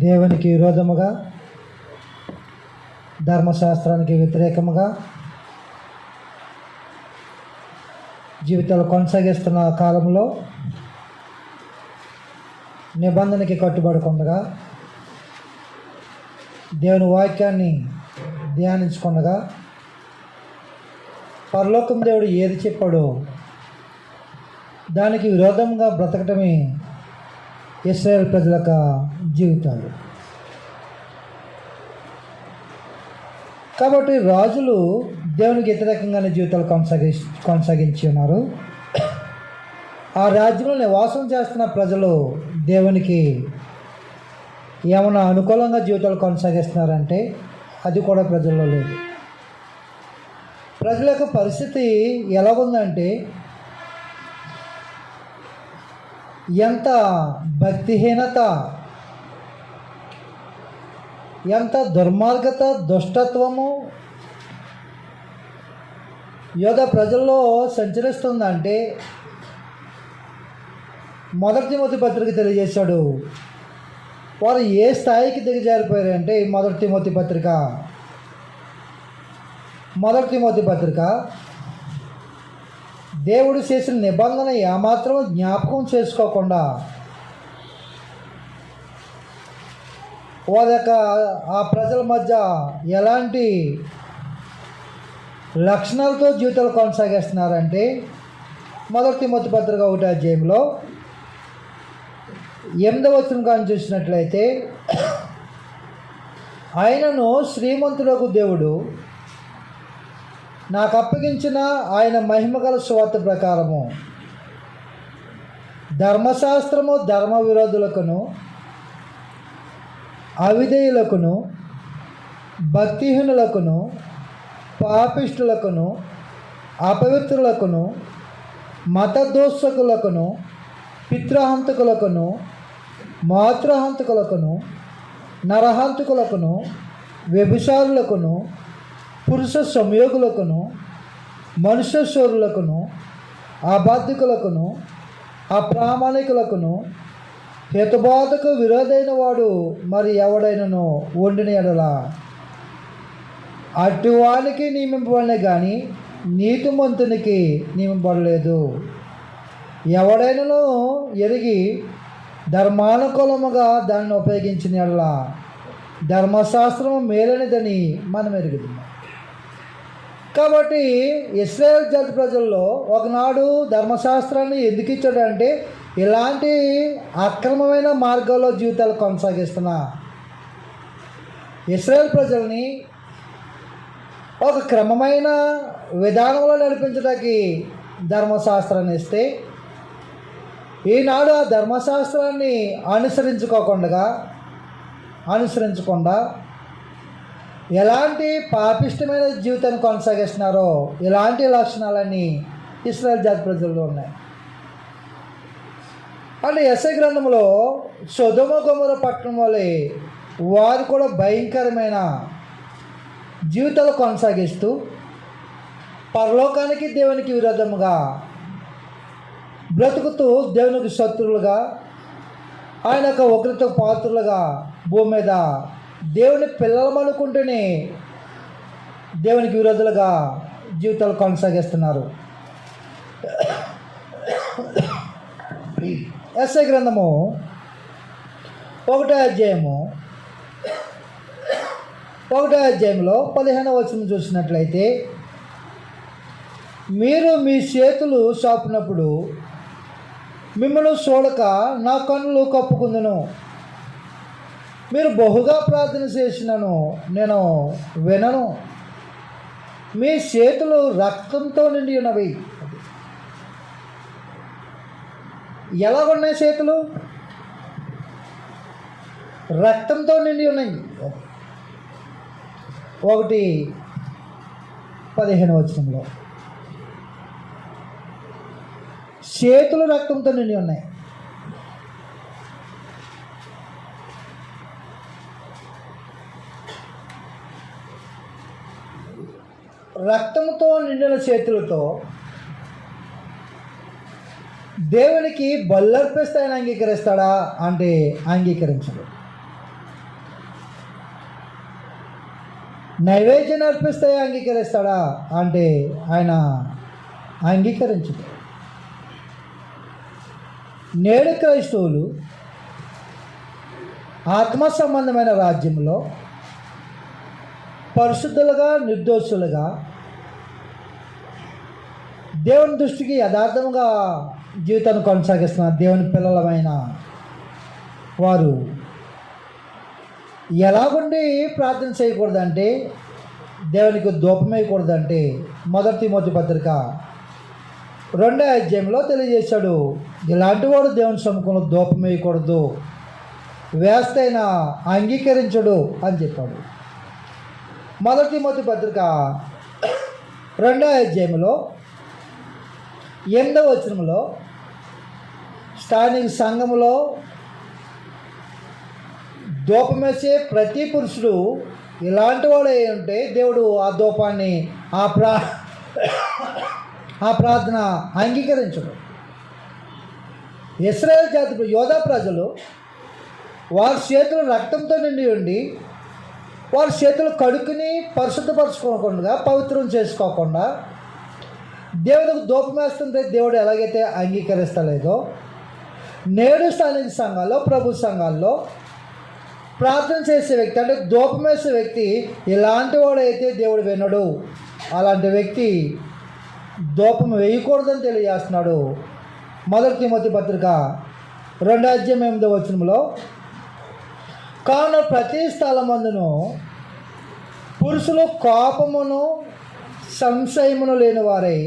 దేవునికి విరోధముగా, ధర్మశాస్త్రానికి వ్యతిరేకముగా జీవితాలు కొనసాగిస్తున్న కాలంలో నిబంధనకి కట్టుబడకుండా దేవుని వాక్యాన్ని ధ్యానించకుండా పరలోకం దేవుడు ఏది చెప్పాడో దానికి విరోధంగా బ్రతకటమే ఇశ్రాయేల్ ప్రజల యొక్క జీవితాలు. కాబట్టి రాజులు దేవునికి వ్యతిరేకంగానే జీవితాలు కొనసాగించి ఉన్నారు. ఆ రాజ్యంలో నివాసం చేస్తున్న ప్రజలు దేవునికి ఏమైనా అనుకూలంగా జీవితాలు కొనసాగిస్తున్నారంటే అది కూడా ప్రజల్లో లేదు. ప్రజల యొక్క పరిస్థితి ఎలాగుందంటే ఎంత భక్తిహీనత, ఎంత దుర్మార్గత, దుష్టత్వము యోధ ప్రజల్లో సంచరిస్తుందంటే మొదటి తిమోతి పత్రిక తెలియజేశాడు. వారు ఏ స్థాయికి దిగజారిపోయారంటే మొదటి తిమోతి పత్రిక దేవుడు చేసిన నిబంధన ఏమాత్రం జ్ఞాపకం చేసుకోకుండా వారి యొక్క ఆ ప్రజల మధ్య ఎలాంటి లక్షణాలతో జీవితాలు కొనసాగిస్తున్నారంటే మొదటి తిమోతి పత్రిక 1వ అధ్యాయంలో 8వ వచనం కానీ చూసినట్లయితే, ఆయనను శ్రీమంతులకు దేవుడు నాకు అప్పగించిన ఆయన మహిమగల సువార్త ప్రకారము ధర్మశాస్త్రము ధర్మ విరోధులకును, అవిధేయులకును, భక్తిహీనులకును, పాపిష్టులకును, అపవిత్రులకును, మతదోషకులకును, పితృహంతకులకును, మాతృహంతకులకును, నరహంతకులకును, వ్యభిచారులకును, పురుష సంయోగులకును, మనుష్య శూరులకును, అబద్ధికులకును, అప్రామాణికులకును, హితబోధకు విరోధైన వాడు మరి ఎవడైనను వండిన ఎడల అటువానికి నియమింపబడిన కానీ నీతిమంతునికి నియమింపబడలేదు. ఎవడైనను ఎరిగి ధర్మానుకూలముగా దాన్ని ఉపయోగించిన ఎడల ధర్మశాస్త్రము మేలనిదని మనం ఎరుగుతున్నాం. కాబట్టి ఇశ్రాయేల్ జాతి ప్రజల్లో ఒకనాడు ధర్మశాస్త్రాన్ని ఎందుకు ఇచ్చాడంటే ఇలాంటి అక్రమమైన మార్గాల్లో జీవితాలు కొనసాగిస్తున్న ఇశ్రాయేల్ ప్రజల్ని ఒక క్రమమైన విధానంలో నడిపించడానికి ధర్మశాస్త్రాన్ని ఇస్తే, ఈనాడు ఆ ధర్మశాస్త్రాన్ని అనుసరించకుండా ఎలాంటి పాపిష్టమైన జీవితాన్ని కొనసాగిస్తున్నారో ఇలాంటి లక్షణాలన్నీ ఇశ్రాయేల్ జాతి ప్రజల్లో ఉన్నాయి. అంటే యెషయా గ్రంథంలో సొదొమ గొమొర్రా పట్టణం వలె వారు కూడా భయంకరమైన జీవితాలు కొనసాగిస్తూ పరలోకానికి దేవునికి విరోధముగా బ్రతుకుతూ దేవునికి శత్రువులుగా, ఆయన యొక్క ఉగ్రతకు పాత్రులుగా భూమి మీద దేవుని పిల్లలం అనుకుంటూనే దేవునికి విరోధులుగా జీవితాలు కొనసాగిస్తున్నారు. యెషయా గ్రంథము 1వ అధ్యాయంలో 15వ వచనం చూసినట్లయితే, మీరు మీ చేతులు చాపినప్పుడు మిమ్మల్ని చూడక నా కన్నులు కప్పుకుందును, మీరు బహుగా ప్రార్థన చేసినను నేను వినను, మీ చేతులు రక్తంతో నిండి ఉన్నవి. ఎలాగున్నాయి చేతులు? రక్తంతో నిండి ఉన్నాయి. 1:15 వచనంలో చేతులు రక్తంతో నిండి ఉన్నాయి. రక్తంతో నిండిన చేతులతో దేవునికి బల్లర్పిస్తే ఆయన అంగీకరిస్తాడా అంటే అంగీకరించడు. నైవేద్యం అర్పిస్తే అంగీకరిస్తాడా అంటే ఆయన అంగీకరించడు. నేడు క్రైస్తవులు ఆత్మ సంబంధమైన రాజ్యంలో పరిశుద్ధులుగా, నిర్దోషులుగా, దేవుని దృష్టికి యథార్థంగా జీవితాన్ని కొనసాగిస్తున్నారు. దేవుని పిల్లలమైన వారు ఎలాగుండి ప్రార్థన చేయకూడదంటే, దేవునికి ధూపం వేయకూడదంటే 1 తిమోతి పత్రిక 2వ అధ్యాయంలో తెలియజేశాడు. ఇలాంటి వాడు దేవుని సముఖంలో ధూపం వేయకూడదు, వేస్తైనా అంగీకరించడు అని చెప్పాడు. 1 తిమోతి పత్రిక 2వ అధ్యాయంలో 8వ వచనంలో స్థానిక సంఘములో ధూపమేసే ప్రతి పురుషుడు ఇలాంటి వాడు అయి ఉంటే దేవుడు ఆ ధూపాన్ని ఆ ప్రార్థన అంగీకరించడు. ఇశ్రాయేలు జాతి యోధా ప్రజలు వారి చేతులు రక్తంతో నిండి ఉండి వారి చేతులు కడుక్కుని పరిశుద్ధపరచుకోకుండా, పవిత్రం చేసుకోకుండా దేవుడికి ధూపం వేస్తుంటే దేవుడు ఎలాగైతే అంగీకరిస్తలేదో, నేడు స్థానిక సంఘాల్లో, ప్రభు సంఘాల్లో ప్రార్థన చేసే వ్యక్తి అంటే ధూపం వేసే వ్యక్తి ఇలాంటి వాడైతే దేవుడు వినడు. అలాంటి వ్యక్తి ధూపం వేయకూడదని తెలియజేస్తున్నాడు. 1 తిమోతి పత్రిక 2వ అధ్యాయం 8వ వచనంలో, కావున ప్రతి స్థలమందును పురుషులు కోపమును సంశయమును లేని వారై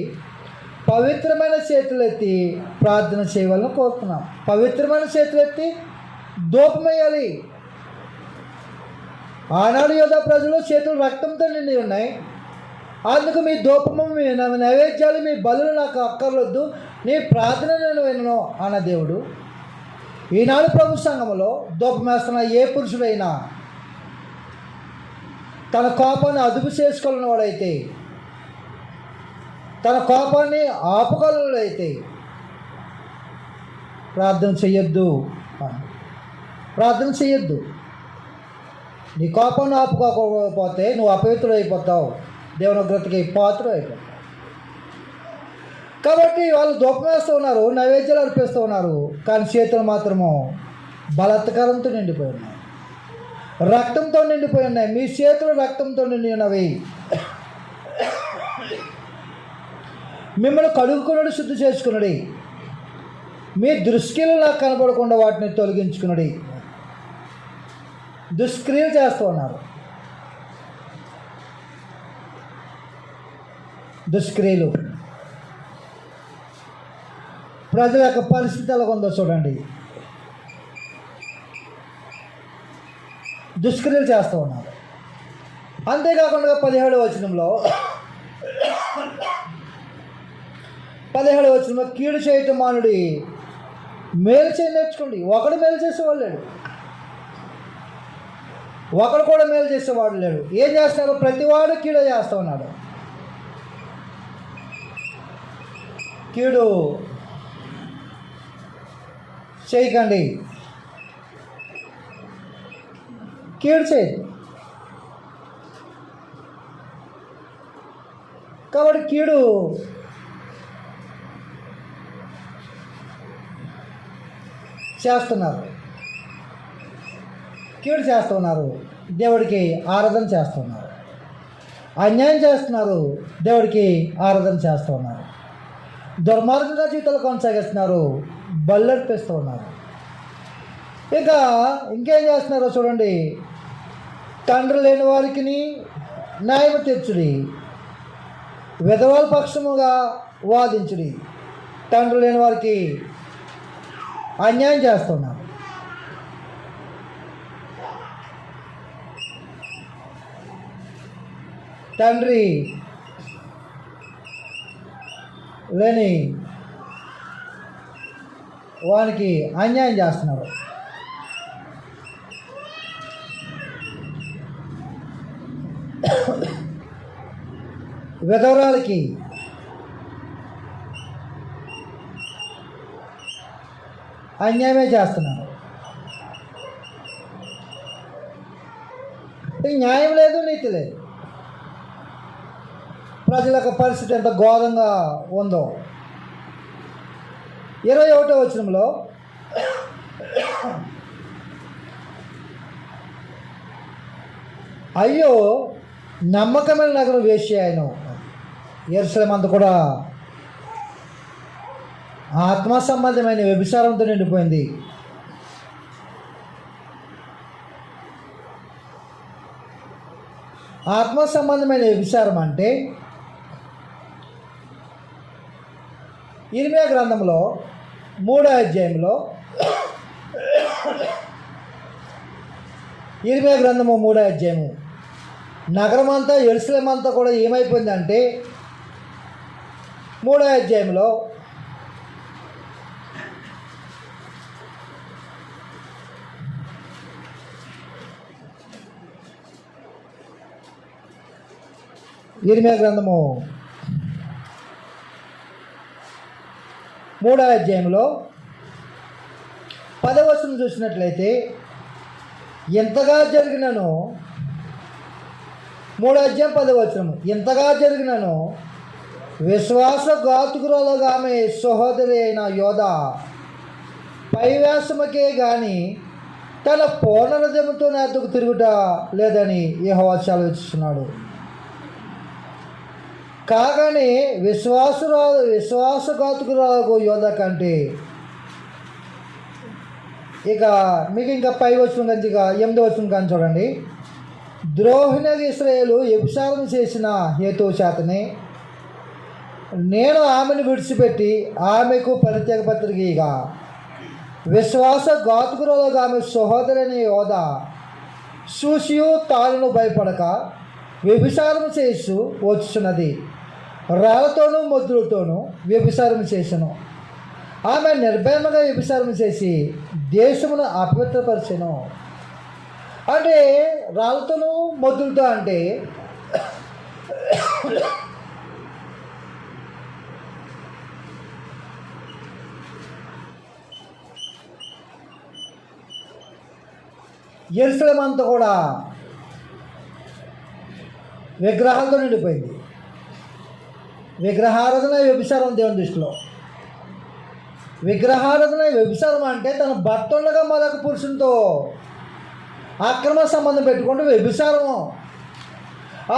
పవిత్రమైన చేతులెత్తి ప్రార్థన చేయవాలని కోరుతున్నాం. పవిత్రమైన చేతులెత్తి ధూపం వేయాలి. ఆనాడు యోధా ప్రజలు చేతులు రక్తంతో నిండి ఉన్నాయి. అందుకు మీ ధూపము, మీ నైవేద్యాలు, మీ బలులు నాకు అక్కర్లొద్దు, నీ ప్రార్థన నేను వినను అన్న దేవుడు ఈనాడు ప్రభు సంఘములో ధూపం వేస్తున్న ఏ పురుషుడైనా తన కోపాన్ని అదుపు చేసుకోలేని వాడైతే, తన కోపాన్ని ఆపుకోలేనైతే ప్రార్థన చెయ్యొద్దు. ప్రార్థన చెయ్యొద్దు. నీ కోపాన్ని ఆపుకోకపోతే నువ్వు అపవిత్రుడు అయిపోతావు, దేవుని ఉగ్రతకి పాత్రుడు అయిపోతావు. కాబట్టి వాళ్ళు ధూపం వేస్తూ ఉన్నారు, నైవేద్యాలు అర్పిస్తూ ఉన్నారు, కానీ చేతులు మాత్రము బలాత్కారంతో నిండిపోయి ఉన్నాయి, రక్తంతో నిండిపోయి ఉన్నాయి. మీ చేతులు రక్తంతో నిండి ఉన్నవి. మిమ్మల్ని కడుగుకున్నాడు, శుద్ధి చేసుకున్నాడు. మీ దృష్టిలో నాకు కనబడకుండా వాటిని తొలగించుకున్నాడు. దుష్క్రియలు చేస్తూ ఉన్నారు. దుష్క్రియలు. ప్రజల యొక్క పరిస్థితి ఎలా ఉందో చూడండి. దుష్క్రియలు చేస్తూ ఉన్నారు. అంతేకాకుండా 17వ వచనంలో కీడు చేయటం మానుడి, మేలు చేయ నేర్చుకోండి. ఒకడు మేలు చేసేవాడు లేడు, ఒకడు కూడా మేలు చేసేవాడు లేడు. ఏం చేస్తున్నారు? ప్రతివాడు కీడు చేస్తూ ఉన్నాడు. కీడు చేయకండి, కీడు చేయదు. కాబట్టి కీడు చేస్తున్నారు, కీడు చేస్తున్నారు, దేవుడికి ఆరాధన చేస్తున్నారు. అన్యాయం చేస్తున్నారు, దేవుడికి ఆరాధన చేస్తున్నారు. దుర్మార్గంగా జీవితాలు కొనసాగిస్తున్నారు, బల్లర్పిస్తూ ఉన్నారు. ఇంకేం చేస్తున్నారో చూడండి. తండ్రి లేని వారికి న్యాయం తీర్చుడి, విధవల పక్షముగా వాదించుడి. తండ్రి లేని వారికి అన్యాయం చేస్తున్నారు. తండ్రి లేని వానికి అన్యాయం చేస్తున్నారు. విధవరాలకి అన్యాయమే చేస్తున్నారు. న్యాయం లేదు, నీతి లేదు. ప్రజల యొక్క పరిస్థితి ఎంత ఘోరంగా ఉందో. 21వ వచనంలో అయ్యో నమ్మకమైన నగరం వేశ్యాయను. యెరూషలేము అంతా కూడా ఆత్మ సంబంధమైన వ్యభిచారంతో నిండిపోయింది. ఆత్మ సంబంధమైన వ్యభిచారం అంటే ఇర్మీయా గ్రంథంలో 3వ అధ్యాయంలో ఇర్మీయా గ్రంథము 3వ అధ్యాయము నగరం అంతా యెరూషలేము అంతా కూడా ఏమైపోయిందంటే 3వ అధ్యాయంలో ఇర్మీయా గ్రంథము 3వ అధ్యాయంలో 10వ వచనం చూసినట్లయితే ఎంతగా జరిగినను 3వ అధ్యాయం 10వ వచనం ఎంతగా జరిగినను విశ్వాసఘాతుకురాలుగా ఆమె సహోదరి అయిన యోధ పైవేషముకే గాని తన పూర్ణ హృదయముతో నాతో తిరుగుట లేదని యెహోవా సెలవిస్తున్నాడు. కాగానే విశ్వాసఘాతుకురాలకు యోధ కంటే ఇక మీకు ఇంకా పై వచనం కానీ ఇక 8వ వచనం కానీ చూడండి. ద్రోహిణి ఇశ్రాయేలు వ్యభిచారం చేసిన హేతువు చేతనే నేను ఆమెను విడిచిపెట్టి ఆమెకు పరిత్యాగ పత్రిక ఇక విశ్వాసఘాతుకురాలుగా ఆమె సహోదరిని యోధ చూసియు తాను భయపడక వ్యభిచారం చేసు వచ్చున్నది. రాళ్ళతోనూ మొద్దులతోనూ వ్యభిచారం చేసెను. ఆమె నిర్భయముగా వ్యభిచారం చేసి దేశమును అపవిత్రపరిచెను. అంటే రాళ్ళతోనూ మొద్దులతో అంటే యెరూషలేము అంతా కూడా విగ్రహాలతో నిండిపోయింది. విగ్రహారాధన వ్యభిచారం దేవుని దృష్టిలో. విగ్రహారాధన వ్యభిచారం అంటే తన భర్త ఉండగా మరొక పురుషునితో అక్రమ సంబంధం పెట్టుకుంటూ వ్యభిచారము.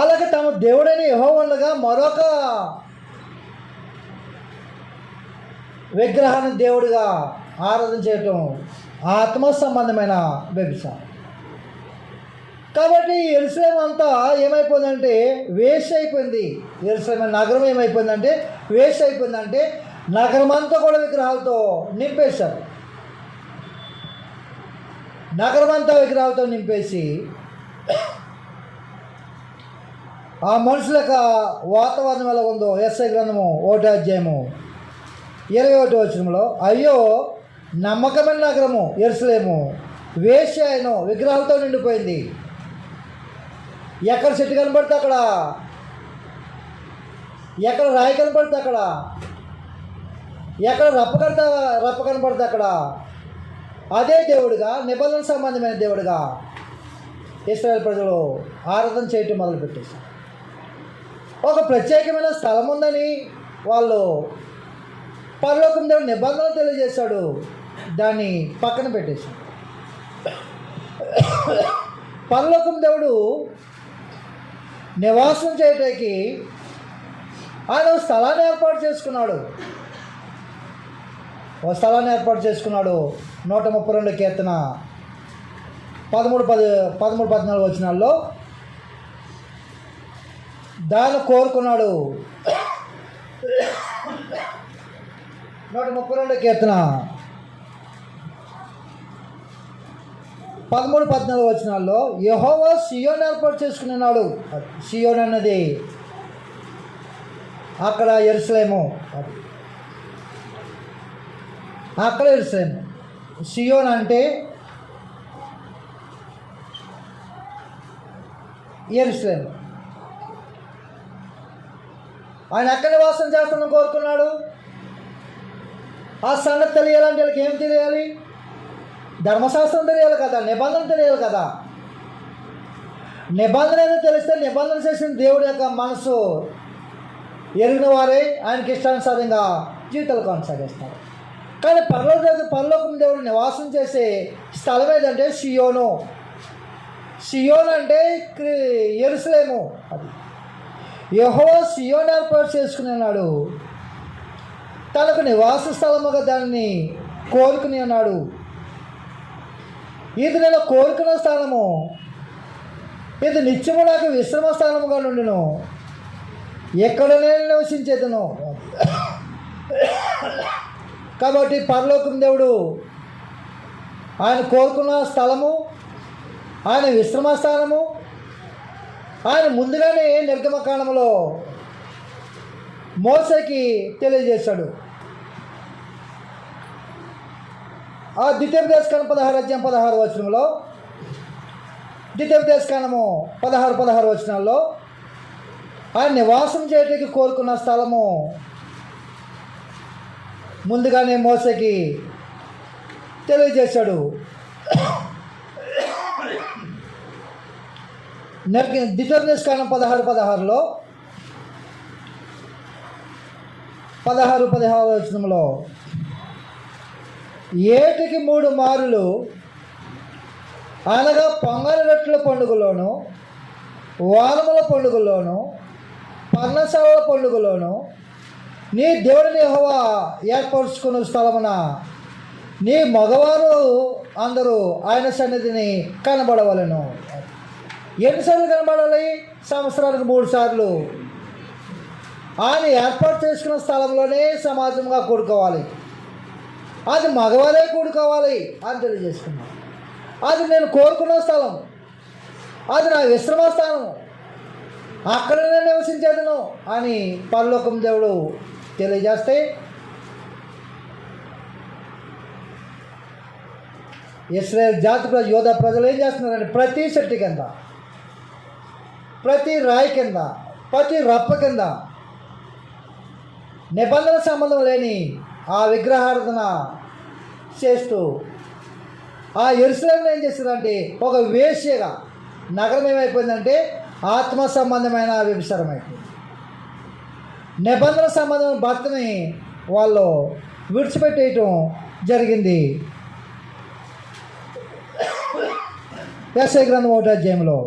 అలాగే తమ దేవుడైన యెహోవా ఉండగా మరొక విగ్రహాన్ని దేవుడిగా ఆరాధన చేయటం ఆత్మ సంబంధమైన వ్యభిచారం. కాబట్టి యెరూషలేము అంతా ఏమైపోయిందంటే వేస్ట్ అయిపోయింది. యెరూషలేము నగరం ఏమైపోయిందంటే వేస్ట్ అయిపోయిందంటే నగరం అంతా కూడా విగ్రహాలతో నింపేశారు. నగరం అంతా విగ్రహాలతో నింపేసి ఆ మనుషుల యొక్క వాతావరణం ఎలా ఉందో యెషయా గ్రంథము 1వ అధ్యాయము 21వ వచనంలో అయ్యో నమ్మకమైన నగరము యెరూషలేము వేశ్యాయను విగ్రహాలతో నిండిపోయింది. ఎక్కడ చెట్టు కనబడితే అక్కడ, ఎక్కడ రాయి కనబడితే అక్కడ, ఎక్కడ రప్ప కనబడితే అక్కడ అదే దేవుడిగా నిబంధన సంబంధమైన దేవుడిగా ఇశ్రాయేలు ప్రజలు ఆరాధన చేయటం మొదలుపెట్టేశారు. ఒక ప్రత్యేకమైన స్థలం ఉందని వాళ్ళు పరలోకం దేవుడు నిబంధన తెలియజేశాడు, దాన్ని పక్కన పెట్టేశాడు. పరలోకం దేవుడు నివాసం చేయటానికి ఆయన స్థలాన్ని ఏర్పాటు చేసుకున్నాడు. ఓ స్థలాన్ని ఏర్పాటు చేసుకున్నాడు. 132 కీర్తన 13-14 వచనాల్లో దాన్ని కోరుకున్నాడు. 132 కీర్తన 13-14 వచనాల్లో యెహోవా సియోను ఏర్పాటు చేసుకున్నాడు. సియోను అన్నది అక్కడ యెరూషలేము, అక్కడ యెరూషలేము. సియోన్ అంటే యెరూషలేము. ఆయన ఎక్కడ నివాసం చేస్తానని కోరుకున్నాడు. ఆ సంగతి తెలియాలంటే వీళ్ళకి ఏం తెలియాలి? ధర్మశాస్త్రం తెలియాలి కదా, నిబంధన తెలియాలి కదా. నిబంధన ఏదో తెలిస్తే నిబంధన చేసిన దేవుడి యొక్క మనసు ఎరిగిన వారే ఆయనకి ఇష్టానుసారంగా జీవితాలు కొనసాగిస్తారు. కానీ పరలోకం దేవుడు నివాసం చేసే స్థలం ఏదంటే సియోను. సియోన్ అంటే యెరూషలేము. అది యెహోవా సియోను ఏర్పాటు చేసుకుని ఉన్నాడు, తనకు నివాస స్థలముగా దానిని కోరుకుని ఉన్నాడు. ఇది నేను కోరుకున్న స్థలము, ఇది నిత్యము నాకు విశ్రమ స్థలముగా నుండును, ఎక్కడ నేను నివసించేదను. కాబట్టి పరలోకం దేవుడు ఆయన కోరుకున్న స్థలము, ఆయన విశ్రమ స్థానము ఆయన ముందుగానే నిర్గమకాండములో మోసేకి తెలియజేశాడు. ఆ ద్వితీయోపదేశకాండం 16 ద్వితీయోపదేశకాండము 16 వచనాల్లో ఆయన నివాసం చేయడానికి కోరుకున్న స్థలము ముందుగానే మోసేకి తెలియజేశాడు. ద్వితీయోపదేశకాండం 16 వచనంలో ఏటికి 3 మారులు అనగా పొంగలి రొట్టెల పండుగలోను, వారముల పండుగలోను, పర్ణశాలల పండుగలోను నీ దేవుడిని యెహోవా ఏర్పరచుకున్న స్థలమున నీ మగవారు అందరూ ఆయన సన్నిధిని కనబడవలను. ఎన్నిసార్లు కనబడాలి? సంవత్సరానికి 3 సార్లు ఆయన ఏర్పాటు చేసుకున్న స్థలంలోనే సమాజంగా కూడుకోవాలి. అది మగవారే కూడుకోవాలి అని తెలియజేసుకున్నాను. అది నేను కోరుకున్న స్థలం, అది నా విశ్రమ స్థానం, అక్కడ నేను నివసించేదను అని పరలోకం దేవుడు తెలియజేస్తే ఇశ్రాయేల్ జాతి యోధా ప్రజలు ఏం చేస్తున్నారంటే ప్రతి చెట్టు కింద, ప్రతి రాయి కింద, ప్రతి రప్ప కింద నిబంధన సంబంధం లేని ఆ విగ్రహారాధన చేస్తూ ఆ యెరూషలేమును ఏం చేస్తుందంటే ఒక వేశ్యగా నగరం ఏమైపోయిందంటే ఆత్మ సంబంధమైన వ్యభిచారం అయిపోయింది. నిబంధన సంబంధమైన భర్తని వాళ్ళు విడిచిపెట్టేయటం జరిగింది. యెషయా గ్రంథం 1వ అధ్యాయంలో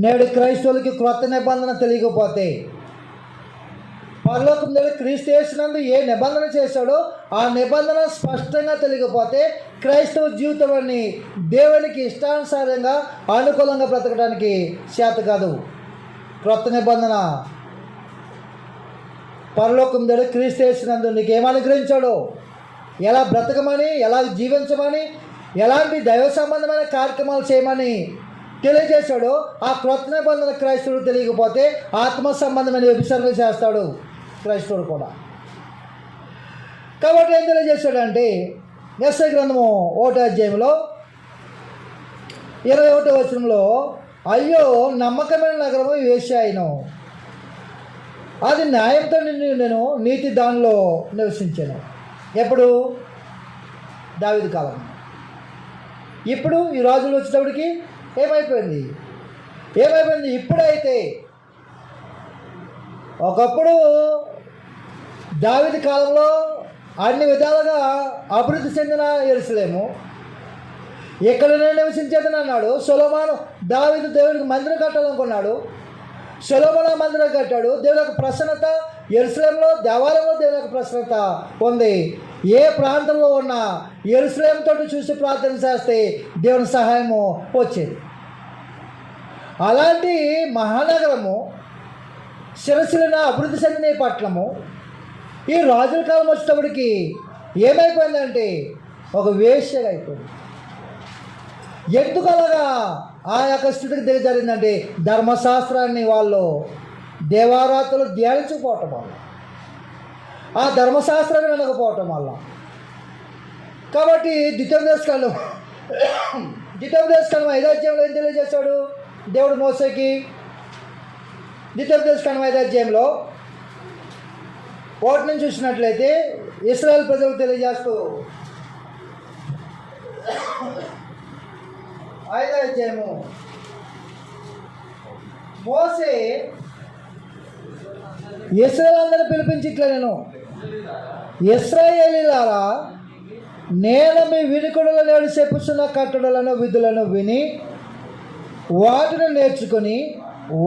నేడు క్రైస్తవులకి క్రొత్త నిబంధన తెలియకపోతే, పరలోకం దేవుడు క్రీస్తు యేసునందు ఏ నిబంధన చేశాడో ఆ నిబంధన స్పష్టంగా తెలియకపోతే క్రైస్తవ జీవితాన్ని దేవునికి ఇష్టానుసారంగా అనుకూలంగా బ్రతకడానికి చేత కాదు. క్రొత్త నిబంధన పరలోకం దేవుడు క్రీస్తు యేసునందు నీకు ఏమనుగ్రహించాడో, ఎలా బ్రతకమని, ఎలా జీవించమని, ఎలాంటి దైవ సంబంధమైన కార్యక్రమాలు చేయమని తెలియజేశాడు. ఆ క్రొత్త నిబంధన క్రైస్తవుడు తెలియకపోతే ఆత్మ సంబంధమైన వ్యభిచారం చేస్తాడు క్రైస్తవుడు కూడా. కాబట్టి ఏం తెలియజేశాడంటే యెషయా గ్రంథము 1వ అధ్యాయంలో 21వ వచనంలో అయ్యో నమ్మకమైన నగరము వేశ్యాయను, అది న్యాయంతో నేను నీతి దానిలో నివసించాను. ఎప్పుడు? దావీదు కాలం. ఇప్పుడు ఈ రాజులు వచ్చేటప్పటికి ఏమైపోయింది? ఇప్పుడైతే ఒకప్పుడు దావీదు కాలంలో అన్ని విధాలుగా అభివృద్ధి చెందిన యెరూషలేము ఇక్కడ నేను నివసించేదని అన్నాడు. సొలొమోను దావీదు దేవుడికి మందిరం కట్టాలనుకున్నాడు. సొలొమోను మందిరం కట్టాడు. దేవుని యొక్క ప్రసన్నత యెరూషలేములో, దేవాలయంలో దేవుని యొక్క ప్రసన్నత ఉంది. ఏ ప్రాంతంలో ఉన్న యెరూషలేము తోటి చూసి ప్రార్థన చేస్తే దేవుని సహాయము వచ్చేది. అలాంటి మహానగరము శిరస్సులైన అభివృద్ధి చెందిన పట్టణము ఈ రాజుల కాలం వచ్చేటప్పటికి ఏమైపోయిందంటే ఒక వేశ్యగా అయిపోయింది. ఎందుకు అలాగా ఆ యొక్క స్థితికి దిగజారిందంటే ధర్మశాస్త్రాన్ని వాళ్ళు దేవారాత్రులు ధ్యానించకపోవటం వల్ల, ఆ ధర్మశాస్త్రాన్ని వినకపోవటం వల్ల. కాబట్టి ద్వితీయోపదేశకాండం 5వ అధ్యాయంలో ఏం తెలియజేశాడు దేవుడు మోసేకి? ద్వితీయోపదేశకాండం 5వ అధ్యాయంలో 1 నుంచి చూసినట్లయితే ఇశ్రాయేల్ ప్రజలకు తెలియజేస్తూ 5వ అధ్యాయము. మోసే ఇశ్రాయేలును పిలిపించి ఇట్లా, నేను ఇశ్రాయేలీయులారా, నేను మీ వినికుడుల నేడు చెప్పుచున్న కట్టడలను విధులను విని వాటిని నేర్చుకొని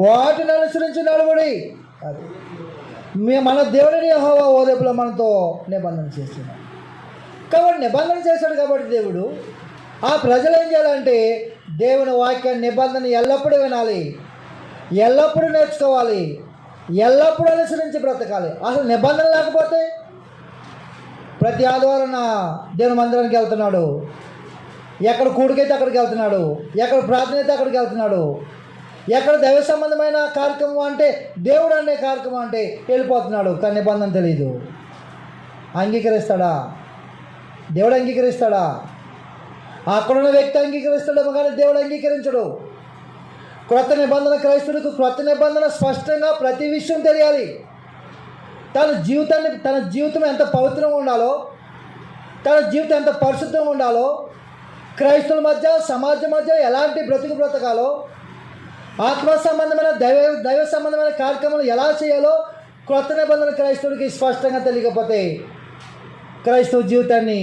వాటిని అనుసరించి నడువుడి. అది మన దేవుడిని యెహోవా ఓరేపులో మనతో నిబంధన చేస్తున్నాడు. కాబట్టి నిబంధన చేశాడు కాబట్టి దేవుడు, ఆ ప్రజలు ఏం చేయాలంటే దేవుని వాక్య నిబంధన ఎల్లప్పుడూ వినాలి, ఎల్లప్పుడూ నేర్చుకోవాలి, ఎల్లప్పుడూ అనుసరించి బ్రతకాలి. అసలు నిబంధన లేకపోతే ప్రతి ఆదివారం దేవుని మందిరానికి వెళ్తున్నాడు, ఎక్కడ కూడికైతే అక్కడికి వెళ్తున్నాడు, ఎక్కడ ప్రార్థన అయితే అక్కడికి వెళ్తున్నాడు, ఎక్కడ దైవ సంబంధమైన కార్యక్రమం అంటే దేవుడు అనే కార్యక్రమం అంటే వెళ్ళిపోతున్నాడు. కానీ నిబంధన తెలియదు. అంగీకరిస్తాడా? దేవుడు అంగీకరిస్తాడా? అక్కడున్న వ్యక్తి అంగీకరిస్తాడేమో కానీ దేవుడు అంగీకరించడు. క్రొత్త నిబంధన క్రైస్తవుడికి క్రొత్త నిబంధన స్పష్టంగా ప్రతి విషయం తెలియాలి. తన జీవితం ఎంత పవిత్రంగా ఉండాలో, తన జీవితం ఎంత పరిశుద్ధంగా ఉండాలో, క్రైస్తవుల మధ్య సమాజం మధ్య ఎలాంటి బ్రతకాలో, ఆత్మ సంబంధమైన దైవ సంబంధమైన కార్యక్రమాలు ఎలా చేయాలో క్రొత్త నిబంధన క్రైస్తవుడికి స్పష్టంగా తెలియకపోతే క్రైస్తవ జీవితాన్ని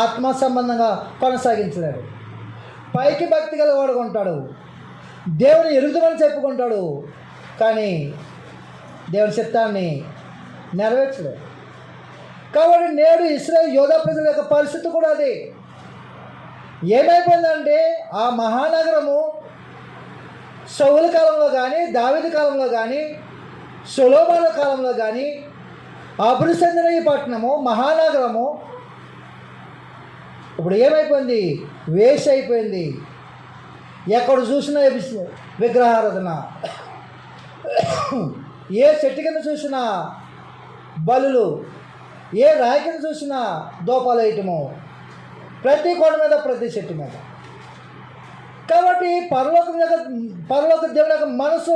ఆత్మ సంబంధంగా కొనసాగించలేడు. పైకి భక్తి గలవాడుగా ఉంటాడు, దేవుని ఎరుగుదమని చెప్పుకుంటాడు, కానీ దేవుని చిత్తాన్ని నెరవేర్చలేదు. కాబట్టి నేడు ఇశ్రాయేలు యోధా ప్రజల యొక్క పరిస్థితి కూడా అది. ఏమైపోయిందంటే ఆ మహానగరము సౌలు కాలంలో కానీ, దావీదు కాలంలో కానీ, సొలొమోను కాలంలో కానీ అభివృద్ధి చెందిన ఈ పట్టణము మహానగరము ఇప్పుడు ఏమైపోయింది? వేస్ట్ అయిపోయింది. ఎక్కడ చూసినా విగ్రహారాధన, ఏ చెట్టు కింద చూసినా బలులు, ఏ రాయి కింద చూసినా దోపాలు వేయటము, ప్రతి కొండ మీద ప్రతి చెట్టు మీద. కాబట్టి పరలోక దేవుని యొక్క మనసు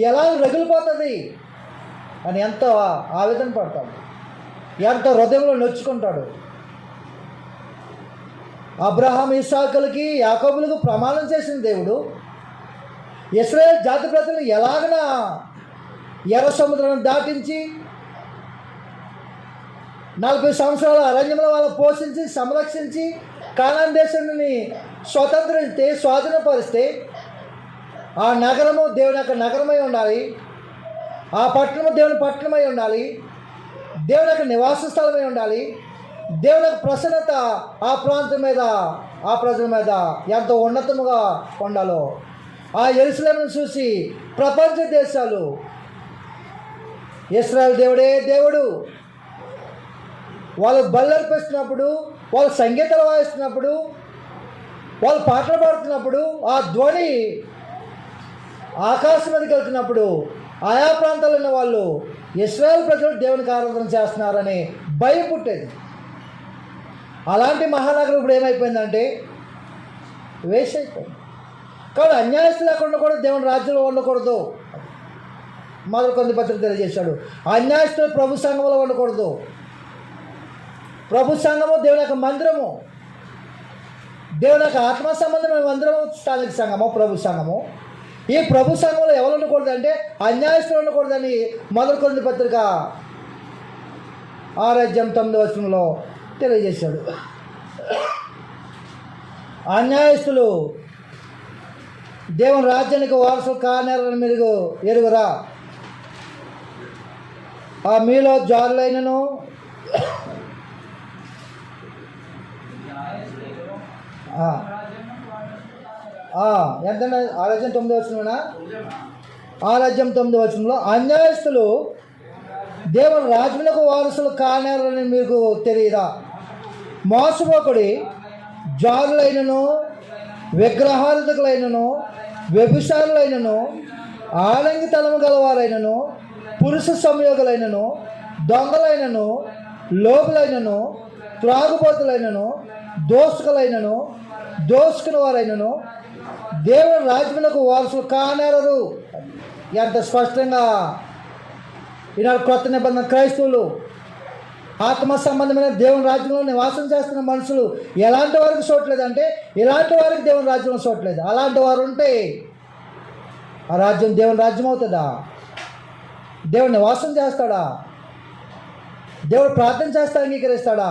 ఎలా రగిలిపోతుంది అని ఎంతో ఆవేదన పడతాడు, ఎంతో హృదయంలో నొచ్చుకుంటాడు. అబ్రహాం ఇస్సాకులకి యాకోబులకు ప్రమాణం చేసిన దేవుడు ఇశ్రాయేలు జాతి ప్రజలను ఎలాగైనా ఎర్ర సముద్రాన్ని దాటించి 40 సంవత్సరాల అరణ్యంలో వాళ్ళని పోషించి సంరక్షించి కానాన్ దేశాన్ని స్వాధీనపరిస్తే ఆ నగరము దేవుని యొక్క నగరమై ఉండాలి, ఆ పట్టణము దేవుని పట్టణమై ఉండాలి, దేవుని యొక్క నివాస స్థలమై ఉండాలి, దేవుని యొక్క ప్రసన్నత ఆ ప్రాంతం మీద ఆ ప్రజల మీద ఎంతో ఉన్నతముగా ఉండాలో ఆ యెరూషలేమును చూసి ప్రపంచ దేశాలు ఇశ్రాయేలు దేవుడే దేవుడు, వాళ్ళు బల్లర్పిస్తున్నప్పుడు, వాళ్ళు సంగీతాలు వాయిస్తున్నప్పుడు, వాళ్ళు పాటలు పాడుతున్నప్పుడు ఆ ధ్వని ఆకాశం మీదకి వెళ్తున్నప్పుడు ఆయా ప్రాంతాల్లో ఉన్న వాళ్ళు ఇశ్రాయేలు ప్రజలు దేవునికి ఆరాధన చేస్తున్నారని భయం పుట్టేది. అలాంటి మహానగరం ఇప్పుడు ఏమైపోయిందంటే వేస్ట్ అయిపోయింది. కాబట్టి అన్యాయస్తులు లేకుండా కూడా దేవుని రాజ్యంలో ఉండకూడదు. మొదలు కొన్ని పత్రిక తెలియజేశాడు, అన్యాయస్తులు ప్రభు సంఘంలో ఉండకూడదు. ప్రభు సంఘము దేవుని యొక్క మందిరము, దేవుని యొక్క ఆత్మ సంబంధమైన మందిరము స్థానిక సంఘము ప్రభు సంఘము. ఈ ప్రభు సంఘంలో ఎవరు ఉండకూడదు అంటే అన్యాయస్తులు ఉండకూడదని మొదలు కొన్ని పత్రిక 6:9 తెలియజేశాడు. అన్యాయస్తులు దేవుని రాజ్యానికి వారసులు కానేరని మీరు ఎరుగురా. ఆ మీలో జారులైనను ఎంతంటే 6:9 6:9 అన్యాయస్తులు దేవుని రాజ్యములకు వారసులు కానేరని మీకు తెలియదా? మోసపోకుడి, జారులైనను, విగ్రహారాధకులైనను, వ్యభిచారులైనను, ఆడంగితనము గలవారైనను, పురుష సంయోగులైనను, దొంగలైనను, లోబులైనను, త్రాగుబోతులైనను, దోసుకులైనను, దోసుకుని వారైనను దేవుని రాజ్యములకు వారసులు కానేరరు. ఎంత స్పష్టంగా ఈనాడు క్రొత్త నిబంధన క్రైస్తవులు ఆత్మ సంబంధమైన దేవుని రాజ్యంలో నివాసం చేస్తున్న మనుషులు ఎలాంటి వారికి చోట్లేదు అంటే ఇలాంటి వారికి దేవుని రాజ్యంలో చోట్లేదు. అలాంటి వారు ఉంటే ఆ రాజ్యం దేవుని రాజ్యం అవుతుందా? దేవుడు నివాసం చేస్తాడా? దేవుడు ప్రార్థన చేస్తా అంగీకరిస్తాడా?